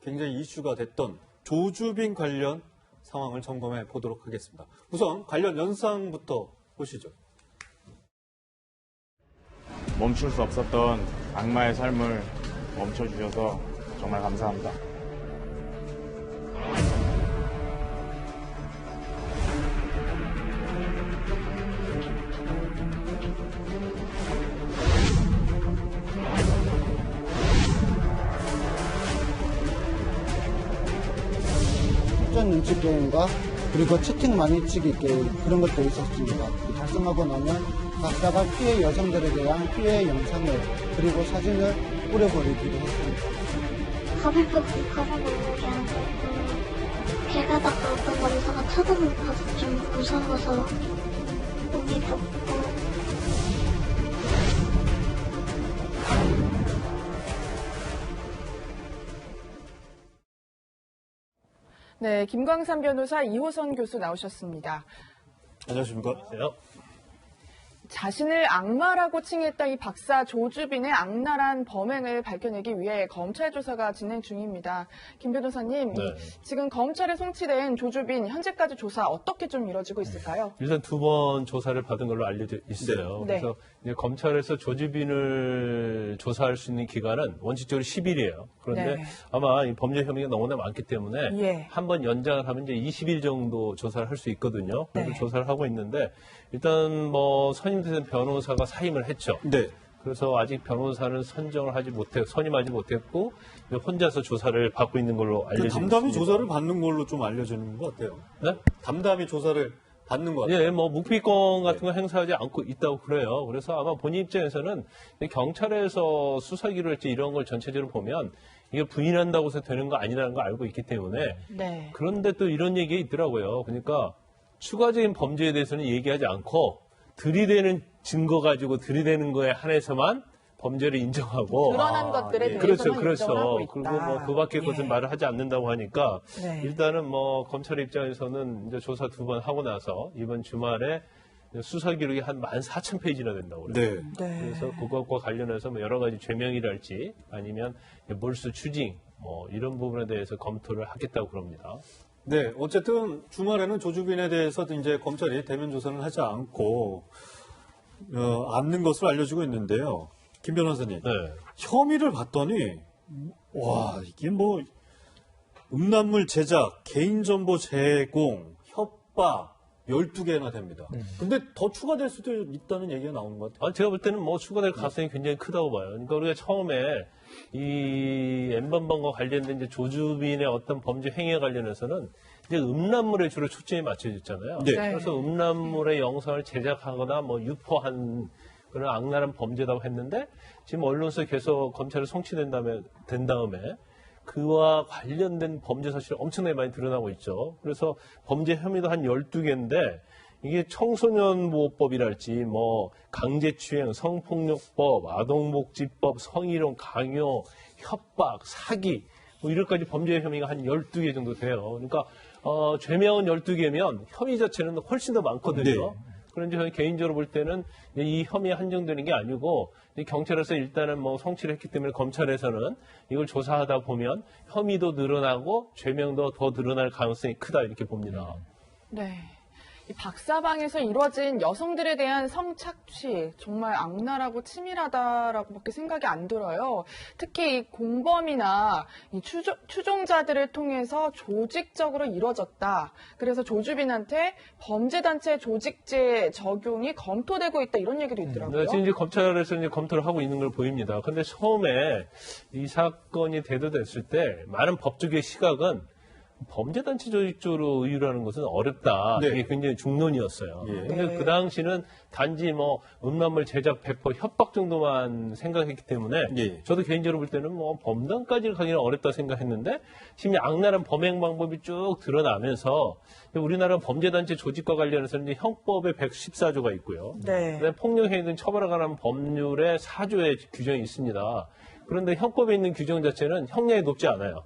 굉장히 이슈가 됐던 조주빈 관련 상황을 점검해 보도록 하겠습니다. 우선 관련 연상부터 보시죠. 멈출 수 없었던 악마의 삶을 멈춰주셔서 정말 감사합니다. 특전 눈치 게임과 그리고 채팅 많이 치기 게임 그런 것도 있었습니다. 달성하고 나면 각자가 피해 여성들에 대한 피해 영상을 그리고 사진을 뿌려버리기도 했습니다. 가방까지 가방을 그냥 길 가다가 어떤 남자가 쳐다보고 가서 좀 무서워서 고기 덮고 네, 김광삼 변호사, 이호선 교수 나오셨습니다. 안녕하십니까? 자신을 악마라고 칭했다 이 박사 조주빈의 악랄한 범행을 밝혀내기 위해 검찰 조사가 진행 중입니다. 김 변호사님, 네. 지금 검찰에 송치된 조주빈 현재까지 조사 어떻게 좀 이뤄지고 있을까요? 일단 2번 조사를 받은 걸로 알려져 있어요. 네. 그래서 이제 검찰에서 조주빈을 조사할 수 있는 기간은 원칙적으로 10일이에요. 그런데 네. 아마 이 범죄 혐의가 너무나 많기 때문에 예. 한 번 연장을 하면 이제 20일 정도 조사를 할 수 있거든요. 그래서 네. 조사를 하고 있는데 일단 뭐 선임된 변호사가 사임을 했죠. 네. 그래서 아직 변호사는 선임하지 못했고 혼자서 조사를 받고 있는 걸로 알려져 있습니다. 담담히 조사를 받는 걸로 좀 알려지는 것 같아요. 네? 담담히 조사를 받는 것 같아요. 예, 뭐 묵비권 같은 거 행사하지 않고 있다고 그래요. 그래서 아마 본인 입장에서는 경찰에서 수사기로 할지 이런 걸 전체적으로 보면 이게 부인한다고 해서 되는 거 아니라는 걸 알고 있기 때문에 네. 그런데 또 이런 얘기가 있더라고요. 그러니까 추가적인 범죄에 대해서는 얘기하지 않고 들이대는 증거 가지고 들이대는 거에 한해서만 범죄를 인정하고 드러난 것들에 그렇죠, 대해서만 인정을 하고 있다. 그리고 뭐 그 밖의 것은 말을 하지 않는다고 하니까 네. 일단은 뭐 검찰 입장에서는 이제 조사 2번 하고 나서 이번 주말에 수사 기록이 한 14,000페이지나 된다고 그래요. 네. 그래서 그것과 관련해서 뭐 여러 가지 죄명이랄지 아니면 몰수 추징 뭐 이런 부분에 대해서 검토를 하겠다고 그럽니다. 네, 어쨌든 주말에는 조주빈에 대해서 이제 검찰이 대면 조사는 하지 않고 않는 것으로 알려지고 있는데요. 김 변호사님, 네. 혐의를 봤더니 와 이게 뭐 음란물 제작, 개인정보 제공, 협박 12개나 됩니다. 근데 더 추가될 수도 있다는 얘기가 나오는 것 같아요. 제가 볼 때는 뭐 추가될 가능성이 굉장히 크다고 봐요. 그러니까 우리가 처음에 이 N번방과 관련된 이제 조주빈의 어떤 범죄 행위에 관련해서는 이제 음란물에 주로 초점이 맞춰졌잖아요. 네. 그래서 음란물의 영상을 제작하거나 뭐 유포한 그런 악랄한 범죄라고 했는데 지금 언론에서 계속 검찰에 송치된 다음에 그와 관련된 범죄 사실이 엄청나게 많이 드러나고 있죠. 그래서 범죄 혐의도 한 12개인데 이게 청소년보호법이랄지 뭐 강제추행, 성폭력법, 아동복지법, 성희롱, 강요, 협박, 사기 뭐 이럴까지 범죄 혐의가 한 12개 정도 돼요. 그러니까 죄명은 12개면 혐의 자체는 훨씬 더 많거든요. 네. 그런데 저는 개인적으로 볼 때는 이 혐의에 한정되는 게 아니고 경찰에서 일단은 뭐 성취를 했기 때문에 검찰에서는 이걸 조사하다 보면 혐의도 늘어나고 죄명도 더 늘어날 가능성이 크다 이렇게 봅니다. 네. 이 박사방에서 이루어진 여성들에 대한 성착취 정말 악랄하고 치밀하다라고밖에 생각이 안 들어요. 특히 이 공범이나 이 추종자들을 통해서 조직적으로 이루어졌다. 그래서 조주빈한테 범죄단체 조직죄 적용이 검토되고 있다 이런 얘기도 있더라고요. 네, 지금 이제 검찰에서 이제 검토를 하고 있는 걸 보입니다. 그런데 처음에 이 사건이 대두됐을 때 많은 법조계의 시각은 범죄단체 조직적으로 의유라는 것은 어렵다. 네. 이게 굉장히 중론이었어요. 예. 근데 네. 그 당시는 단지 뭐 음란물 제작, 배포, 협박 정도만 생각했기 때문에 예. 저도 개인적으로 볼 때는 뭐 범단까지 가기는 어렵다 생각했는데 지금 악랄한 범행 방법이 쭉 드러나면서 우리나라 범죄단체 조직과 관련해서는 이제 형법에 114조가 있고요. 네. 그다음에 폭력행위 등 처벌에 관한 법률에 4조의 규정이 있습니다. 그런데 형법에 있는 규정 자체는 형량이 높지 않아요.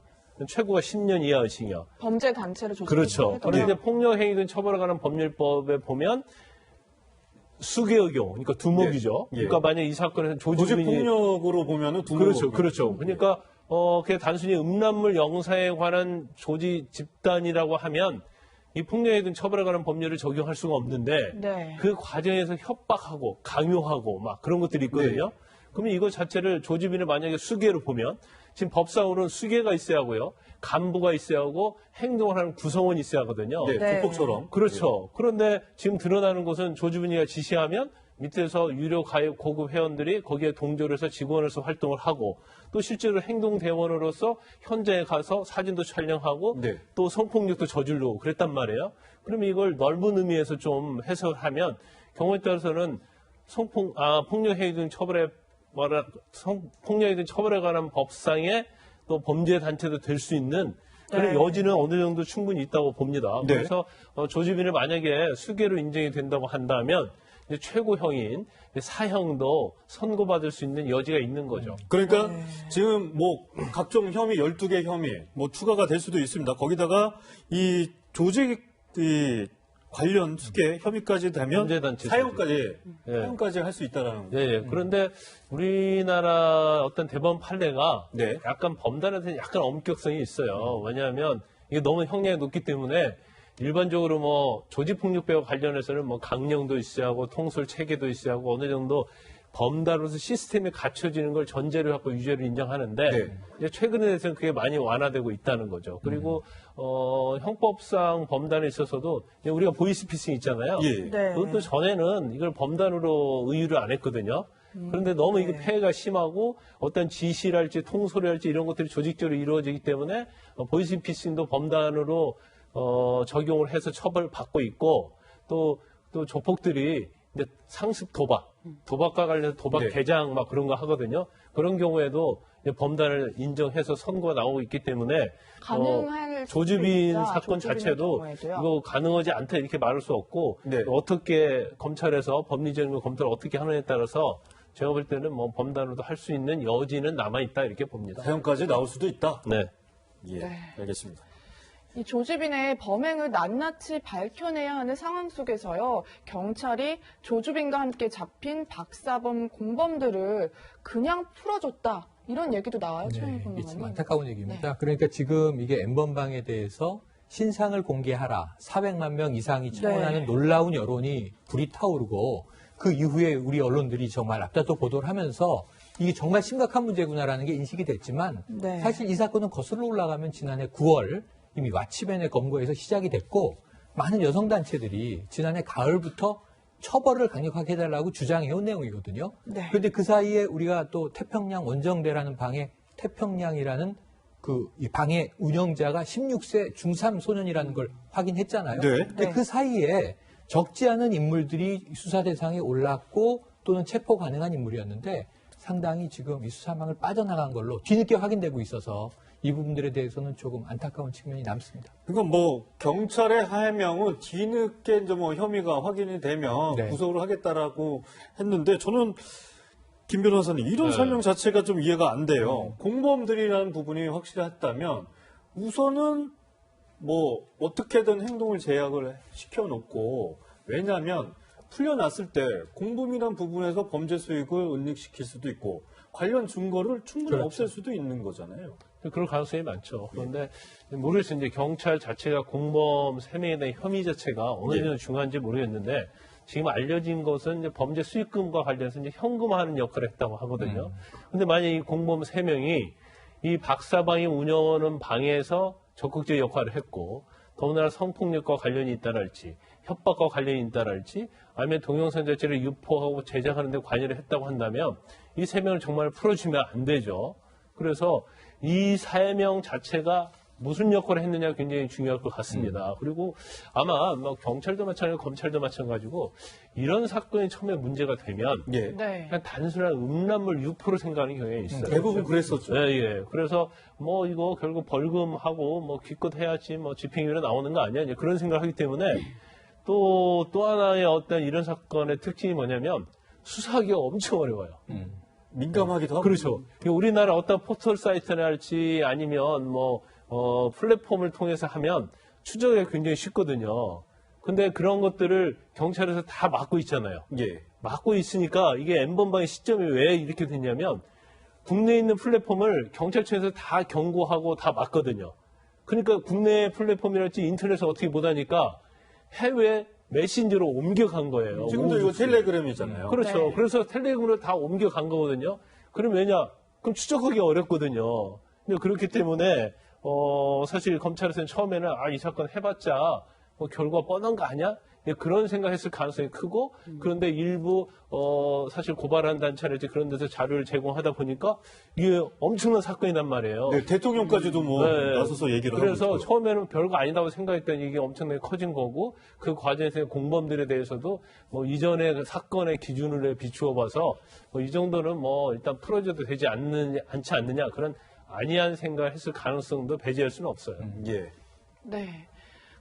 최고가 10년 이하의 징역. 범죄 단체를 조직해서 그렇죠. 해도 그런데 폭력 행위 등 처벌에 관한 법률법에 보면 수개의경, 그러니까 두목이죠. 예. 그러니까 만약 이 사건에서 조주빈이 조직폭력으로 보면은 그렇죠. 그러니까 그냥 단순히 음란물 영상에 관한 조직 집단이라고 하면 이 폭력에 등 처벌에 관한 법률을 적용할 수가 없는데 네. 그 과정에서 협박하고 강요하고 막 그런 것들이 있거든요. 그러면 이거 자체를 조주빈을 만약에 수개로 보면 지금 법상으로는 수개가 있어야 하고요. 간부가 있어야 하고 행동을 하는 구성원이 있어야 하거든요. 네, 네. 국폭처럼. 그렇죠. 그런데 지금 드러나는 것은 조주빈이가 지시하면 밑에서 유료 가입 고급 회원들이 거기에 동조를 해서 직원으로서 활동을 하고 또 실제로 행동대원으로서 현장에 가서 사진도 촬영하고 네. 또 성폭력도 저지르고 그랬단 말이에요. 그러면 이걸 넓은 의미에서 좀 해석을 하면 경우에 따라서는 폭력 행위 등 폭력에 등 처벌에 관한 법상의 또 범죄 단체도 될 수 있는 그런 네. 여지는 어느 정도 충분히 있다고 봅니다. 네. 그래서 조주빈을 만약에 수개로 인정이 된다고 한다면 이제 최고형인 사형도 선고받을 수 있는 여지가 있는 거죠. 그러니까 지금 뭐 각종 혐의 12개 혐의 뭐 추가가 될 수도 있습니다. 거기다가 이 조직 관련 수개 혐의까지 되면 범죄단체 사형까지 할 수 있다라는 거죠. 예. 그런데 우리나라 어떤 대법원 판례가 네. 약간 범단에 대한 약간 엄격성이 있어요. 왜냐하면 이게 너무 형량이 높기 때문에 일반적으로 뭐 조직폭력배와 관련해서는 뭐 강령도 있어야 하고 통솔 체계도 있어야 하고 어느 정도 범단으로서 시스템이 갖춰지는 걸 전제로 갖고 유죄를 인정하는데 네. 이제 최근에 대해서는 그게 많이 완화되고 있다는 거죠. 그리고 형법상 범단에 있어서도 이제 우리가 보이스피싱 있잖아요. 예. 네. 그것도 전에는 이걸 범단으로 의유를 안 했거든요. 그런데 너무 이게 폐해가 심하고 어떤 지시랄지 통솔이랄지 이런 것들이 조직적으로 이루어지기 때문에 보이스피싱도 범단으로 적용을 해서 처벌받고 있고 또 조폭들이 이제 상습 도박과 관련해서 도박 네. 개장 막 그런 거 하거든요. 그런 경우에도 이제 범단을 인정해서 선고가 나오고 있기 때문에 가능할 수도 조주빈 있다. 사건 조주빈의 자체도 경우에도요. 이거 가능하지 않다 이렇게 말할 수 없고 네. 어떻게 검찰에서 법리적인 검토를 어떻게 하느냐에 따라서 제가 볼 때는 뭐 범단으로도 할 수 있는 여지는 남아 있다 이렇게 봅니다. 사형까지 나올 수도 있다. 네. 예, 네. 알겠습니다. 이 조주빈의 범행을 낱낱이 밝혀내야 하는 상황 속에서요, 경찰이 조주빈과 함께 잡힌 박사범 공범들을 그냥 풀어줬다. 이런 얘기도 나와요, 최영희 이게 참 평론가님. 안타까운 얘기입니다. 그러니까 지금 이게 N번방에 대해서 신상을 공개하라. 400만 명 이상이 청원하는 놀라운 여론이 불이 타오르고 그 이후에 우리 언론들이 정말 앞다퉈 보도를 하면서 이게 정말 심각한 문제구나라는 게 인식이 됐지만 네. 사실 이 사건은 거슬러 올라가면 지난해 9월 이미 와치맨의 검거에서 시작이 됐고 많은 여성단체들이 지난해 가을부터 처벌을 강력하게 해달라고 주장해온 내용이거든요. 네. 그런데 그 사이에 우리가 또 태평양 원정대라는 방에 태평양이라는 이 방의 운영자가 16세 중3 소년이라는 걸 확인했잖아요. 네. 근데 그 사이에 적지 않은 인물들이 수사 대상에 올랐고 또는 체포 가능한 인물이었는데 상당히 지금 이 수사망을 빠져나간 걸로 뒤늦게 확인되고 있어서 이 부분들에 대해서는 조금 안타까운 측면이 남습니다. 그러니까 뭐 경찰의 해명은 뒤늦게 이제 뭐 혐의가 확인이 되면 네. 구속을 하겠다라고 했는데 저는 김 변호사님 이런 설명 자체가 좀 이해가 안 돼요. 공범들이라는 부분이 확실했다면 우선은 뭐 어떻게든 행동을 제약을 시켜놓고 왜냐하면 풀려났을 때 공범이란 부분에서 범죄 수익을 은닉시킬 수도 있고 관련 증거를 충분히 그렇죠. 없앨 수도 있는 거잖아요. 그럴 가능성이 많죠. 그런데 모르겠어요. 이제 경찰 자체가 공범 3명에 대한 혐의 자체가 어느 정도 중요한지 모르겠는데 지금 알려진 것은 이제 범죄 수익금과 관련해서 이제 현금화하는 역할을 했다고 하거든요. 근데 만약 이 공범 3명이 이 박사방이 운영하는 방에서 적극적 역할을 했고 더군다나 성폭력과 관련이 있다랄지 협박과 관련이 있다랄지 아니면 동영상 자체를 유포하고 제작하는 데 관여를 했다고 한다면 이 3명을 정말 풀어주면 안 되죠. 그래서 이 3명 자체가 무슨 역할을 했느냐가 굉장히 중요할 것 같습니다. 그리고 아마 뭐 경찰도 마찬가지고 검찰도 마찬가지고 이런 사건이 처음에 문제가 되면 예. 네. 그냥 단순한 음란물 유포로 생각하는 경향이 있어요. 대부분 그랬었죠. 예, 예. 그래서 뭐 이거 결국 벌금하고 뭐 기껏 해야지 뭐 집행유예 나오는 거 아니야? 이제 그런 생각을 하기 때문에 또 하나의 어떤 이런 사건의 특징이 뭐냐면 수사하기가 엄청 어려워요. 민감하기도 하고. 그렇죠. 우리나라 어떤 포털 사이트나 할지 아니면 플랫폼을 통해서 하면 추적이 굉장히 쉽거든요. 근데 그런 것들을 경찰에서 다 막고 있잖아요. 예. 막고 있으니까 이게 N번방의 시점이 왜 이렇게 됐냐면 국내에 있는 플랫폼을 경찰청에서 다 경고하고 다 막거든요. 그러니까 국내 플랫폼이랄지 인터넷에서 어떻게 못하니까 해외 메신저로 옮겨간 거예요. 지금도 이거 텔레그램이잖아요. 그렇죠. 네. 그래서 텔레그램으로 다 옮겨간 거거든요. 그럼 왜냐? 그럼 추적하기 어렵거든요. 근데 그렇기 때문에 사실 검찰에서는 처음에는 이 사건 해봤자 뭐 결과 뻔한 거 아니야? 그런 생각했을 가능성이 크고 그런데 일부 사실 고발한 단체를 그런 데서 자료를 제공하다 보니까 이게 엄청난 사건이란 말이에요. 네, 대통령까지도 뭐 나서서 얘기를 그래서 하고 있고요. 처음에는 별거 아니다고 생각했더니 이게 엄청나게 커진 거고 그 과정에서 공범들에 대해서도 뭐 이전의 그 사건의 기준으로 비추어 봐서 이 정도는 뭐 일단 풀어줘도 되지 않지 않느냐 그런 아니한 생각을 했을 가능성도 배제할 수는 없어요. 예. 네.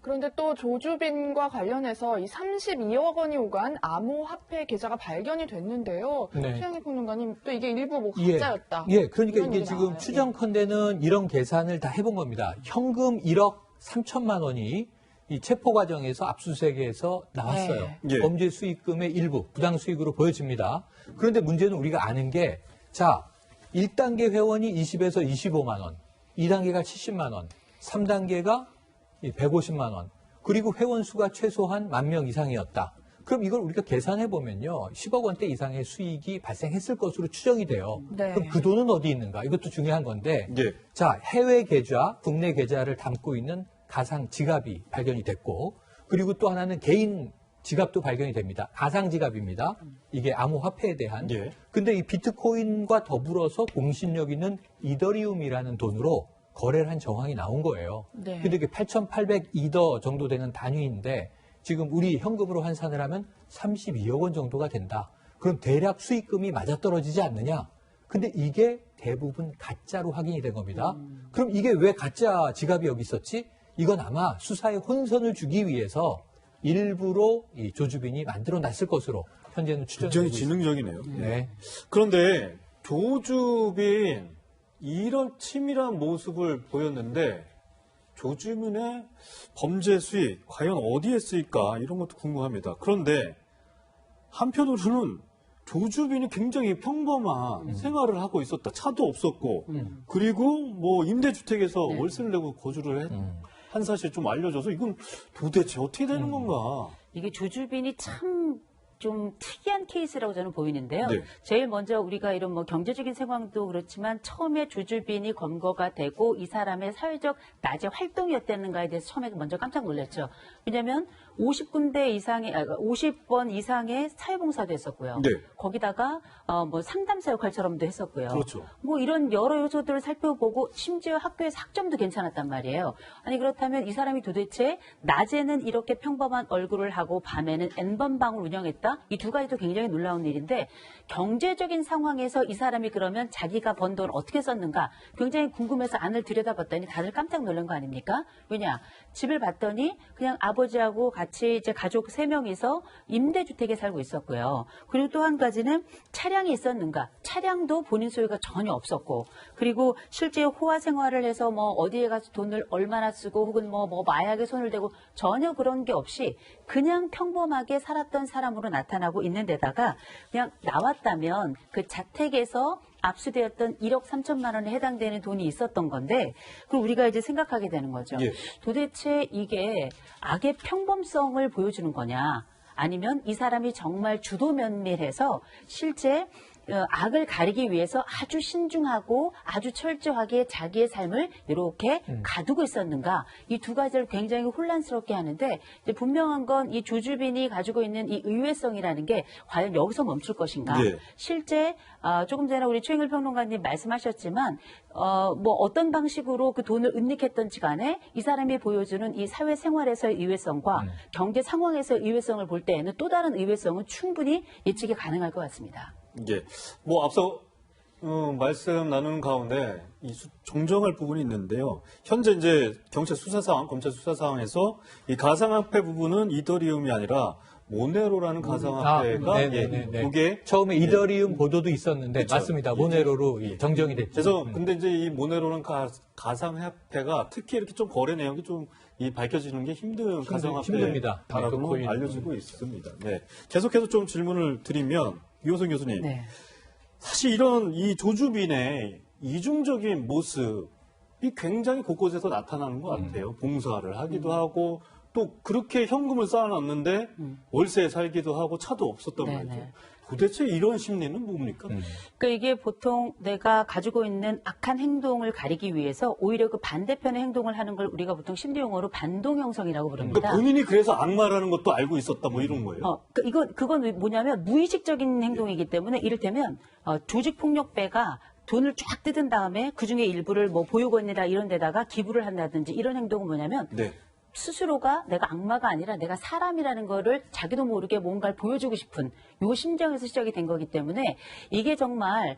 그런데 또 조주빈과 관련해서 이 32억 원이 오간 암호화폐 계좌가 발견이 됐는데요. 네. 최영희 평론가님, 또 이게 일부 뭐 예. 가짜였다. 예, 그러니까 이런 이게 얘기 지금 나와요. 추정컨대는 이런 계산을 다 해본 겁니다. 현금 1억 3천만 원이 이 체포 과정에서 압수수색에서 나왔어요. 예. 범죄 수익금의 일부, 부당 수익으로 보여집니다. 그런데 문제는 우리가 아는 게, 자, 1단계 회원이 20에서 25만 원, 2단계가 70만 원, 3단계가 150만 원, 그리고 회원 수가 최소한 10,000명 이상이었다. 그럼 이걸 우리가 계산해 보면요, 10억 원대 이상의 수익이 발생했을 것으로 추정이 돼요. 네. 그럼 그 돈은 어디 있는가? 이것도 중요한 건데, 예. 자, 해외 계좌, 국내 계좌를 담고 있는 가상 지갑이 발견이 됐고, 그리고 또 하나는 개인 지갑도 발견이 됩니다. 가상 지갑입니다. 이게 암호화폐에 대한. 예. 근데 이 비트코인과 더불어서 공신력 있는 이더리움이라는 돈으로 거래를 한 정황이 나온 거예요. 네. 근데 이게 8,800 이더 정도 되는 단위인데 지금 우리 현금으로 환산을 하면 32억 원 정도가 된다. 그럼 대략 수익금이 맞아떨어지지 않느냐? 근데 이게 대부분 가짜로 확인이 된 겁니다. 그럼 이게 왜 가짜 지갑이 여기 있었지? 이건 아마 수사에 혼선을 주기 위해서 일부러 이 조주빈이 만들어 놨을 것으로 현재는 추정되고 굉장히 있습니다. 지능적이네요. 네. 그런데 조주빈 이런 치밀한 모습을 보였는데 조주빈의 범죄 수익 과연 어디에 쓰일까 이런 것도 궁금합니다. 그런데 한편으로는 조주빈이 굉장히 평범한 생활을 하고 있었다. 차도 없었고 그리고 뭐 임대주택에서 월세를 내고 거주를 한 사실 좀 알려져서 이건 도대체 어떻게 되는 건가? 이게 조주빈이 참 좀 특이한 케이스라고 저는 보이는데요. 네. 제일 먼저 우리가 이런 뭐 경제적인 상황도 그렇지만 처음에 조주빈이 검거가 되고 이 사람의 사회적 낮의 활동이었다는가에 대해서 처음에 먼저 깜짝 놀랐죠. 왜냐하면 50군데 이상의 50번 이상의 사회봉사도 했었고요. 네. 거기다가 뭐 상담사 역할처럼도 했었고요. 그렇죠. 뭐 이런 여러 요소들을 살펴보고 심지어 학교에서 학점도 괜찮았단 말이에요. 아니 그렇다면 이 사람이 도대체 낮에는 이렇게 평범한 얼굴을 하고 밤에는 N번방을 운영했다? 이 두 가지도 굉장히 놀라운 일인데 경제적인 상황에서 이 사람이 그러면 자기가 번 돈을 어떻게 썼는가 굉장히 궁금해서 안을 들여다봤더니 다들 깜짝 놀란 거 아닙니까? 왜냐? 집을 봤더니 그냥 아버지하고 같이 이제 가족 3명이서 임대주택에 살고 있었고요. 그리고 또 한 가지는 차량이 있었는가? 차량도 본인 소유가 전혀 없었고 그리고 실제 호화 생활을 해서 뭐 어디에 가서 돈을 얼마나 쓰고 혹은 뭐 마약에 손을 대고 전혀 그런 게 없이 그냥 평범하게 살았던 사람으로 나타나고 있는 데다가 그냥 나왔다면 그 자택에서 압수되었던 1억 3천만 원에 해당되는 돈이 있었던 건데 그럼 우리가 이제 생각하게 되는 거죠. 예. 도대체 이게 악의 평범성을 보여주는 거냐 아니면 이 사람이 정말 주도 면밀해서 실제 악을 가리기 위해서 아주 신중하고 아주 철저하게 자기의 삶을 이렇게 가두고 있었는가 이 두 가지를 굉장히 혼란스럽게 하는데 이제 분명한 건 이 조주빈이 가지고 있는 이 의외성이라는 게 과연 여기서 멈출 것인가 네. 실제 조금 전에 우리 최영일 평론가님 말씀하셨지만 뭐 어떤 방식으로 그 돈을 은닉했던지 간에 이 사람이 보여주는 이 사회생활에서의 의외성과 경제 상황에서의 의외성을 볼 때에는 또 다른 의외성은 충분히 예측이 가능할 것 같습니다. 예. 뭐 앞서 말씀 나누는 가운데 정정할 부분이 있는데요. 현재 이제 경찰 수사 상황, 검찰 수사 상황에서 이 가상화폐 부분은 이더리움이 아니라 모네로라는 가상화폐가 그게 처음에 이더리움 보도도 있었는데 그쵸. 맞습니다. 모네로로 정정이 됐죠. 그래서 근데 이제 이 모네로는 가상화폐가 특히 이렇게 좀 거래 내역이 좀 밝혀지는 게 힘든 힘듭니다. 가상화폐라고 알려지고 있습니다. 네. 계속해서 좀 질문을 드리면 이호선 교수님, 네. 사실 이런 이 조주빈의 이중적인 모습이 굉장히 곳곳에서 나타나는 것 같아요. 봉사를 하기도 하고 또 그렇게 현금을 쌓아놨는데 월세에 살기도 하고 차도 없었단 말이죠. 도대체 이런 심리는 뭡니까? 그러니까 이게 보통 내가 가지고 있는 악한 행동을 가리기 위해서 오히려 그 반대편의 행동을 하는 걸 우리가 보통 심리 용어로 반동 형성이라고 부릅니다. 그러니까 본인이 그래서 악마라는 것도 알고 있었다 뭐 이런 거예요. 그건 뭐냐면 무의식적인 행동이기 때문에 이를테면 조직폭력배가 돈을 쫙 뜯은 다음에 그중에 일부를 뭐 보육원이나 이런 데다가 기부를 한다든지 이런 행동은 뭐냐면 스스로가 내가 악마가 아니라 내가 사람이라는 거를 자기도 모르게 뭔가를 보여주고 싶은 요 심정에서 시작이 된 거기 때문에 이게 정말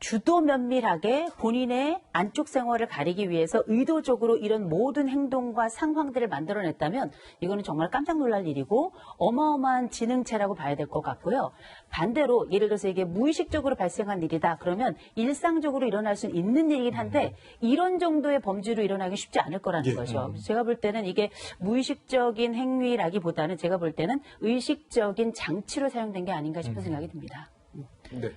주도 면밀하게 본인의 안쪽 생활을 가리기 위해서 의도적으로 이런 모든 행동과 상황들을 만들어냈다면 이거는 정말 깜짝 놀랄 일이고 어마어마한 지능체라고 봐야 될 것 같고요. 반대로 예를 들어서 이게 무의식적으로 발생한 일이다. 그러면 일상적으로 일어날 수 있는 일이긴 한데 이런 정도의 범죄로 일어나기 쉽지 않을 거라는 거죠. 제가 볼 때는 이게 무의식적인 행위라기보다는 제가 볼 때는 의식적인 장치로 사용된 게 아닌가 싶은 생각이 듭니다.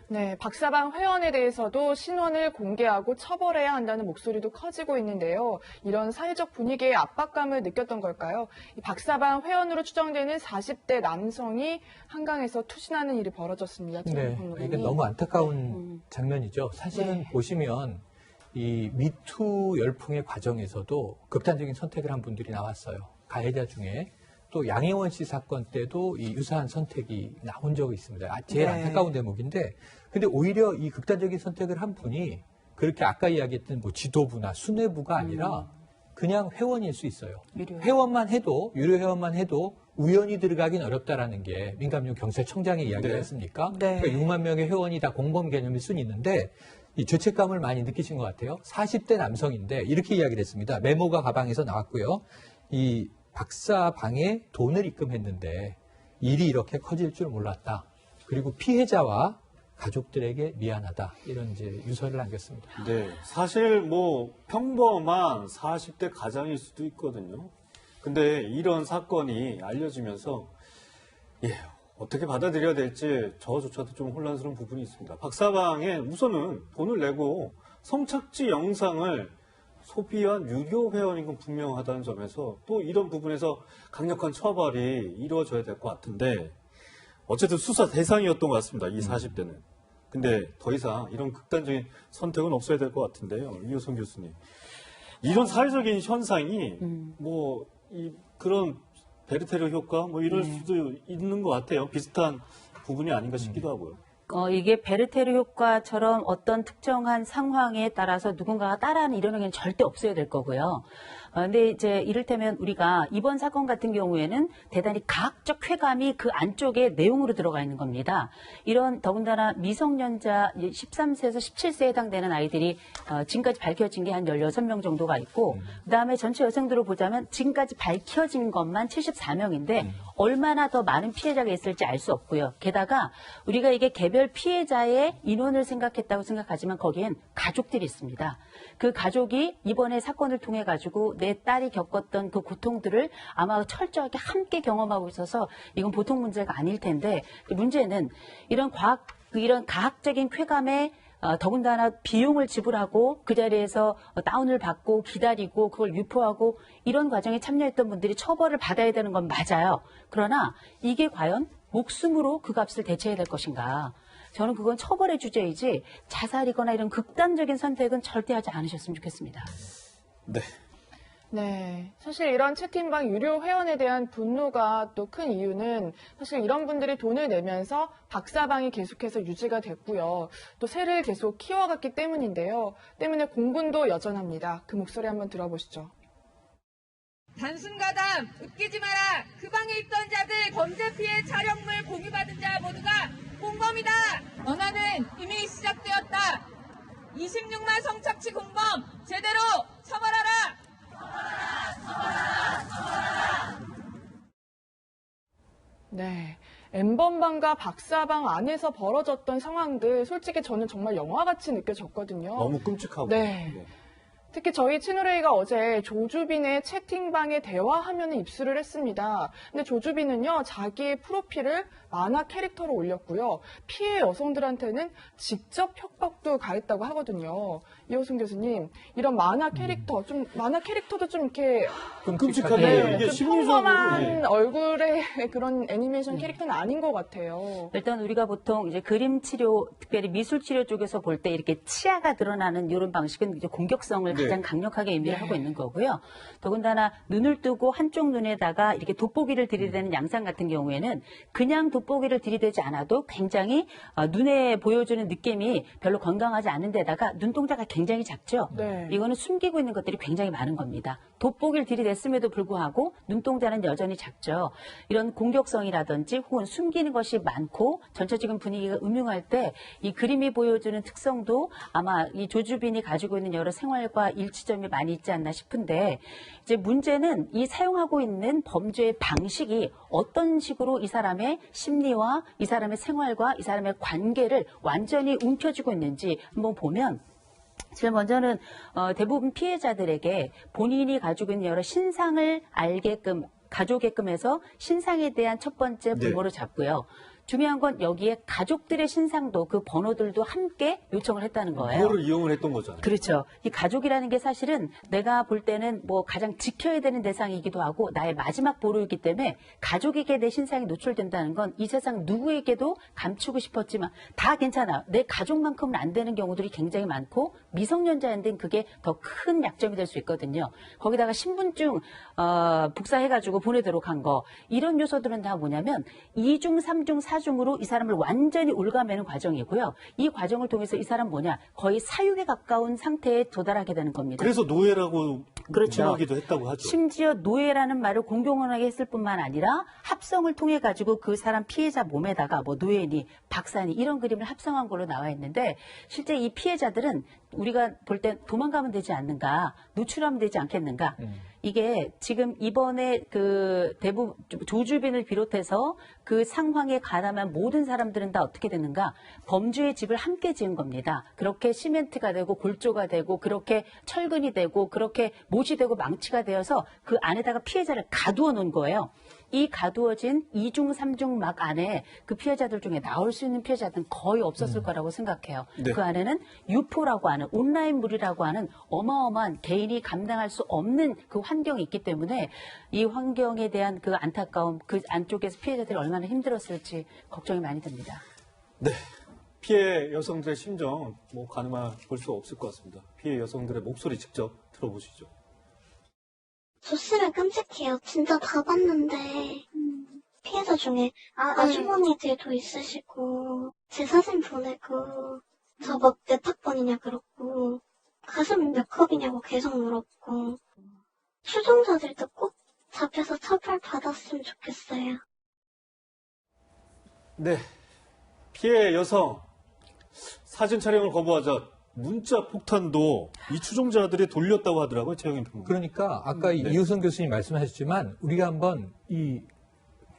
네, 박사방 회원에 대해서도 신원을 공개하고 처벌해야 한다는 목소리도 커지고 있는데요. 이런 사회적 분위기에 압박감을 느꼈던 걸까요? 이 박사방 회원으로 추정되는 40대 남성이 한강에서 투신하는 일이 벌어졌습니다. 네, 이게 너무 안타까운 장면이죠. 사실은 보시면 이 미투 열풍의 과정에서도 극단적인 선택을 한 분들이 나왔어요. 가해자 중에. 또 양혜원 씨 사건 때도 이 유사한 선택이 나온 적이 있습니다. 제일 안타까운 대목인데, 근데 오히려 이 극단적인 선택을 한 분이 그렇게 아까 이야기했던 뭐 지도부나 수뇌부가 아니라 그냥 회원일 수 있어요. 유료 회원만 해도 우연히 들어가긴 어렵다라는 게 민감용 경찰청장의 이야기를 네. 했습니까? 네. 그러니까 6만 명의 회원이 다 공범 개념일 수는 있는데 이 죄책감을 많이 느끼신 것 같아요. 40대 남성인데 이렇게 이야기를 했습니다. 메모가 가방에서 나왔고요. 이 박사 방에 돈을 입금했는데 일이 이렇게 커질 줄 몰랐다. 그리고 피해자와 가족들에게 미안하다. 이런 이제 유서를 남겼습니다. 네. 사실 뭐 평범한 40대 가장일 수도 있거든요. 근데 이런 사건이 알려지면서 어떻게 받아들여야 될지 저조차도 좀 혼란스러운 부분이 있습니다. 박사방에 우선은 돈을 내고 성착취 영상을 소비한 유료 회원인 건 분명하다는 점에서 또 이런 부분에서 강력한 처벌이 이루어져야 될 것 같은데 어쨌든 수사 대상이었던 것 같습니다. 이 40대는. 근데 더 이상 이런 극단적인 선택은 없어야 될 것 같은데요. 이호선 교수님. 이런 사회적인 현상이 그런 베르테르 효과 이럴 수도 있는 것 같아요. 비슷한 부분이 아닌가 싶기도 하고요. 이게 베르테르 효과처럼 어떤 특정한 상황에 따라서 누군가가 따라하는 이런 행위는 절대 없어야 될 거고요. 근데 이제 이를테면 우리가 이번 사건 같은 경우에는 대단히 가학적 쾌감이 그 안쪽에 내용으로 들어가 있는 겁니다. 이런 더군다나 미성년자 13세에서 17세에 해당되는 아이들이 지금까지 밝혀진 게 한 16명 정도가 있고 그다음에 전체 여성들을 보자면 지금까지 밝혀진 것만 74명인데 얼마나 더 많은 피해자가 있을지 알 수 없고요. 게다가 우리가 이게 개별 피해자의 인원을 생각했다고 생각하지만 거기엔 가족들이 있습니다. 그 가족이 이번에 사건을 통해 가지고 내 딸이 겪었던 그 고통들을 아마 철저하게 함께 경험하고 있어서 이건 보통 문제가 아닐 텐데 문제는 이런 가학적인 쾌감에 더군다나 비용을 지불하고 그 자리에서 다운을 받고 기다리고 그걸 유포하고 이런 과정에 참여했던 분들이 처벌을 받아야 되는 건 맞아요. 그러나 이게 과연 목숨으로 그 값을 대체해야 될 것인가? 저는 그건 처벌의 주제이지 자살이거나 이런 극단적인 선택은 절대 하지 않으셨으면 좋겠습니다. 네. 네. 사실 이런 채팅방 유료 회원에 대한 분노가 또 큰 이유는 사실 이런 분들이 돈을 내면서 박사방이 계속해서 유지가 됐고요. 또 새를 계속 키워갔기 때문인데요. 때문에 공분도 여전합니다. 그 목소리 한번 들어보시죠. 단순 가담, 웃기지 마라. 그 방에 있던 자들 범죄 피해 촬영물 공유받은 자 모두가 공범이다. 원한은 이미 시작되었다. 26만 성착취 공범 제대로 처벌하라. 네. N번방과 박사방 안에서 벌어졌던 상황들 솔직히 저는 정말 영화같이 느껴졌거든요. 너무 끔찍하고. 네. 특히 저희 채널A가 어제 조주빈의 채팅방에 대화하면은 입수를 했습니다. 근데 조주빈은요, 자기의 프로필을 만화 캐릭터로 올렸고요. 피해 여성들한테는 직접 협박도 가했다고 하거든요. 이호승 교수님, 이런 만화 캐릭터도 좀 이렇게. 끔찍하네요. 이게 좀 심리적으로. 평범한 얼굴의 그런 애니메이션 캐릭터는 아닌 것 같아요. 일단 우리가 보통 이제 그림 치료, 특별히 미술 치료 쪽에서 볼 때 이렇게 치아가 드러나는 이런 방식은 이제 공격성을 가장 강력하게 의미를 하고 있는 거고요. 더군다나 눈을 뜨고 한쪽 눈에다가 이렇게 돋보기를 들이대는 양상 같은 경우에는 그냥 돋보기를 들이대지 않아도 굉장히 눈에 보여주는 느낌이 별로 건강하지 않은 데다가 눈동자가 굉장히 작죠. 네. 이거는 숨기고 있는 것들이 굉장히 많은 겁니다. 돋보기를 들이댔음에도 불구하고 눈동자는 여전히 작죠. 이런 공격성이라든지 혹은 숨기는 것이 많고 전체적인 분위기가 음흉할 때 이 그림이 보여주는 특성도 아마 이 조주빈이 가지고 있는 여러 생활과 일치점이 많이 있지 않나 싶은데 이제 문제는 이 사용하고 있는 범죄의 방식이 어떤 식으로 이 사람의 심리와 이 사람의 생활과 이 사람의 관계를 완전히 움켜쥐고 있는지 한번 보면 제일 먼저는 대부분 피해자들에게 본인이 가지고 있는 여러 신상을 알게끔 가져오게끔 해서 신상에 대한 첫 번째 번호를 잡고요. 중요한 건 여기에 가족들의 신상도 그 번호들도 함께 요청을 했다는 거예요. 그거를 이용을 했던 거잖아요. 그렇죠. 이 가족이라는 게 사실은 내가 볼 때는 뭐 가장 지켜야 되는 대상이기도 하고 나의 마지막 보루이기 때문에 가족에게 내 신상이 노출된다는 건 이 세상 누구에게도 감추고 싶었지만 다 괜찮아. 내 가족만큼은 안 되는 경우들이 굉장히 많고 미성년자인데 그게 더 큰 약점이 될 수 있거든요. 거기다가 신분증 복사해가지고 보내도록 한 거. 이런 요소들은 다 뭐냐면 2중, 3중, 4중으로 이 사람을 완전히 올가매는 과정이고요. 이 과정을 통해서 이 사람 뭐냐 거의 사육에 가까운 상태에 도달하게 되는 겁니다. 그래서 노예라고 그렇죠. 하기도 했다고 하죠. 심지어 노예라는 말을 공공연하게 했을 뿐만 아니라 합성을 통해 가지고 그 사람 피해자 몸에다가 뭐 노예니 박사니 이런 그림을 합성한 걸로 나와 있는데 실제 이 피해자들은 우리가 볼 때 도망가면 되지 않는가, 노출하면 되지 않겠는가. 이게 지금 이번에 그 대부분 조주빈을 비롯해서 그 상황에 가담한 모든 사람들은 다 어떻게 되는가? 범죄의 집을 함께 지은 겁니다. 그렇게 시멘트가 되고 골조가 되고 그렇게 철근이 되고 그렇게 못이 되고 망치가 되어서 그 안에다가 피해자를 가두어 놓은 거예요. 이 가두어진 2중, 3중 막 안에 그 피해자들 중에 나올 수 있는 피해자들은 거의 없었을 거라고 생각해요. 네. 그 안에는 유포라고 하는 온라인물이라고 하는 어마어마한 개인이 감당할 수 없는 그 환경이 있기 때문에 이 환경에 대한 그 안타까움, 그 안쪽에서 피해자들이 얼마나 힘들었을지 걱정이 많이 됩니다. 네. 피해 여성들의 심정 가늠할 수 없을 것 같습니다. 피해 여성들의 목소리 직접 들어보시죠. 조씨를 끔찍해요. 진짜 다 봤는데 피해자 중에 아주머니들도 있으시고 제 사진 보내고 저 몇 학번이냐 그렇고 가슴이 몇 컵이냐고 계속 물었고 추종자들도 꼭 잡혀서 처벌 받았으면 좋겠어요. 네. 피해 여성 사진 촬영을 거부하자 문자 폭탄도 이 추종자들이 돌렸다고 하더라고요, 최영인 평론. 그러니까 아까 이우선 교수님 말씀하셨지만 우리가 한번 이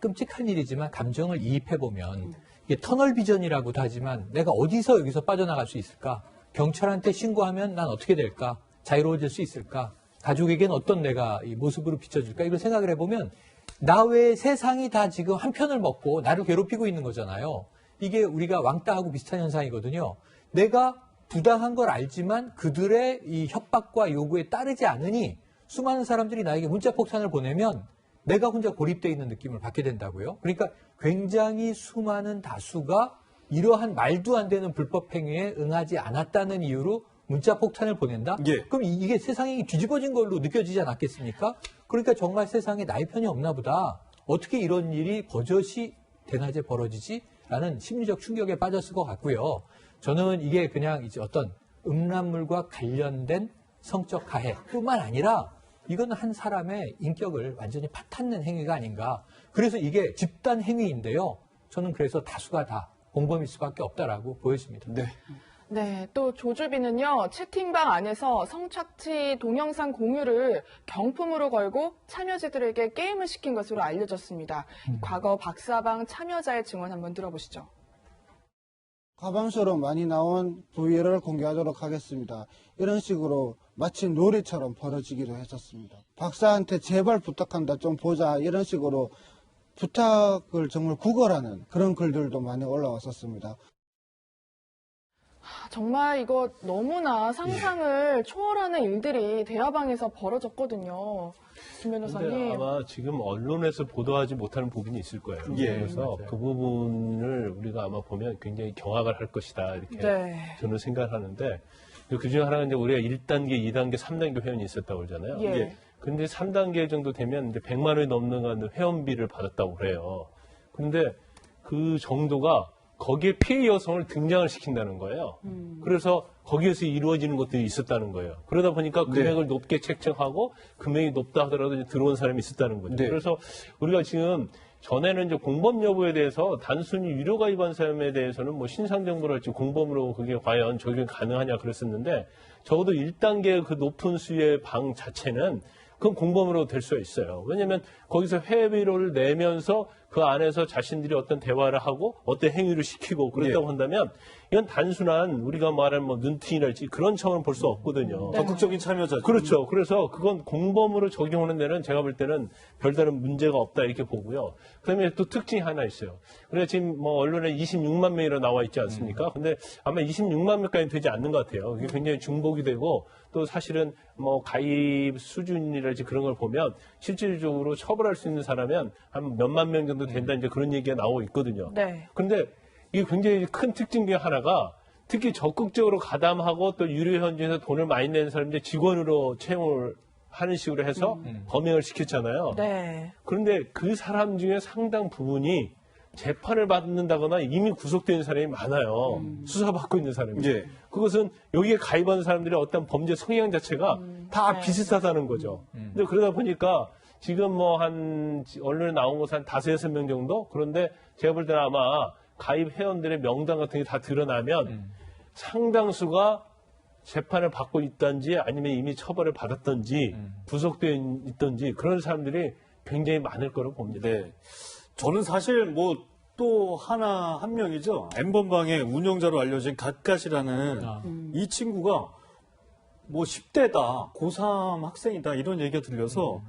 끔찍한 일이지만 감정을 이입해보면 이게 터널 비전이라고도 하지만 내가 어디서 여기서 빠져나갈 수 있을까? 경찰한테 신고하면 난 어떻게 될까? 자유로워질 수 있을까? 가족에겐 어떤 내가 이 모습으로 비춰줄까? 이걸 생각을 해보면 나 외에 세상이 다 지금 한 편을 먹고 나를 괴롭히고 있는 거잖아요. 이게 우리가 왕따하고 비슷한 현상이거든요. 내가 부당한 걸 알지만 그들의 이 협박과 요구에 따르지 않으니 수많은 사람들이 나에게 문자 폭탄을 보내면 내가 혼자 고립되어 있는 느낌을 받게 된다고요. 그러니까 굉장히 수많은 다수가 이러한 말도 안 되는 불법 행위에 응하지 않았다는 이유로 문자 폭탄을 보낸다? 예. 그럼 이게 세상이 뒤집어진 걸로 느껴지지 않았겠습니까? 그러니까 정말 세상에 나의 편이 없나 보다. 어떻게 이런 일이 버젓이 대낮에 벌어지지? 라는 심리적 충격에 빠졌을 것 같고요. 저는 이게 그냥 이제 어떤 음란물과 관련된 성적 가해뿐만 아니라 이건 한 사람의 인격을 완전히 파탄낸 행위가 아닌가. 그래서 이게 집단 행위인데요. 저는 그래서 다수가 다 공범일 수밖에 없다라고 보여집니다. 네. 네, 또 조주빈은요, 채팅방 안에서 성착취 동영상 공유를 경품으로 걸고 참여자들에게 게임을 시킨 것으로 알려졌습니다. 과거 박사방 참여자의 증언 한번 들어보시죠. 가방처럼 많이 나온 부위를 공개하도록 하겠습니다. 이런 식으로 마치 놀이처럼 벌어지기도 했었습니다. 박사한테 제발 부탁한다, 좀 보자, 이런 식으로 부탁을 정말 구걸하는 그런 글들도 많이 올라왔었습니다. 정말 이거 너무나 상상을 초월하는 일들이 대화방에서 벌어졌거든요. 김 근데 변호사님. 아마 지금 언론에서 보도하지 못하는 부분이 있을 거예요. 예, 그래서 맞아요. 그 부분을 우리가 아마 보면 굉장히 경악을 할 것이다 이렇게 네. 저는 생각을 하는데 그 중에 하나가 이제 우리가 1단계, 2단계, 3단계 회원이 있었다고 그러잖아요. 예. 근데 3단계 정도 되면 이제 100만 원이 넘는 회원비를 받았다고 그래요. 근데 그 정도가 거기에 피해 여성을 등장을 시킨다는 거예요. 그래서 거기에서 이루어지는 것들이 있었다는 거예요. 그러다 보니까 금액을 높게 책정하고 금액이 높다 하더라도 이제 들어온 사람이 있었다는 거죠. 네. 그래서 우리가 지금 전에는 이제 공범 여부에 대해서 단순히 유료 가입한 사람에 대해서는 뭐 신상 정보를 할지 공범으로 그게 과연 적용이 가능하냐 그랬었는데 적어도 1단계 그 높은 수의 방 자체는 그건 공범으로 될 수가 있어요. 왜냐하면 거기서 회비를 내면서 그 안에서 자신들이 어떤 대화를 하고 어떤 행위를 시키고 그랬다고 한다면 이건 단순한 우리가 말하는 뭐 눈팅이랄지 그런 차원을 볼 수 없거든요. 적극적인 참여자죠. 그렇죠. 그래서 그건 공범으로 적용하는 데는 제가 볼 때는 별다른 문제가 없다 이렇게 보고요. 그다음에 또 특징이 하나 있어요. 우리가 지금 뭐 언론에 26만 명이라 나와 있지 않습니까? 근데 아마 26만 명까지는 되지 않는 것 같아요. 이게 굉장히 중복이 되고 또 사실은 뭐 가입 수준이랄지 그런 걸 보면 실질적으로 처벌할 수 있는 사람은 한 몇만 명 정도 된다 이제 그런 얘기가 나오고 있거든요. 네. 그런데 이게 굉장히 큰 특징 중에 하나가 특히 적극적으로 가담하고 또 유료 현지에서 돈을 많이 내는 사람들 직원으로 채용을 하는 식으로 해서 범행을 시켰잖아요. 네. 그런데 그 사람 중에 상당 부분이 재판을 받는다거나 이미 구속되어 있는 사람이 많아요. 수사받고 있는 사람이. 예. 그것은 여기에 가입하는 사람들의 어떤 범죄 성향 자체가 다 비슷하다는 거죠. 근데 그러다 보니까 지금 뭐 한 언론에 나온 것은 한 5-6명 정도? 그런데 제가 볼 때는 아마 가입 회원들의 명단 같은 게 다 드러나면 상당수가 재판을 받고 있던지 아니면 이미 처벌을 받았던지 구속되어 있던지 그런 사람들이 굉장히 많을 거로 봅니다. 네. 저는 사실 뭐 또 한 명이죠. N번방의 운영자로 알려진 갓갓이라는 이 친구가 뭐 10대다, 고3 학생이다 이런 얘기가 들려서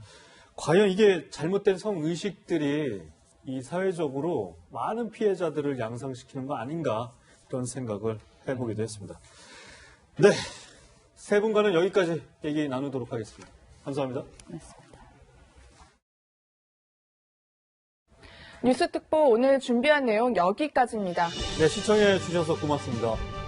과연 이게 잘못된 성의식들이 이 사회적으로 많은 피해자들을 양상시키는 거 아닌가 그런 생각을 해보기도 했습니다. 네. 세 분과는 여기까지 얘기 나누도록 하겠습니다. 감사합니다. 뉴스 특보 오늘 준비한 내용 여기까지입니다. 네, 시청해 주셔서 고맙습니다.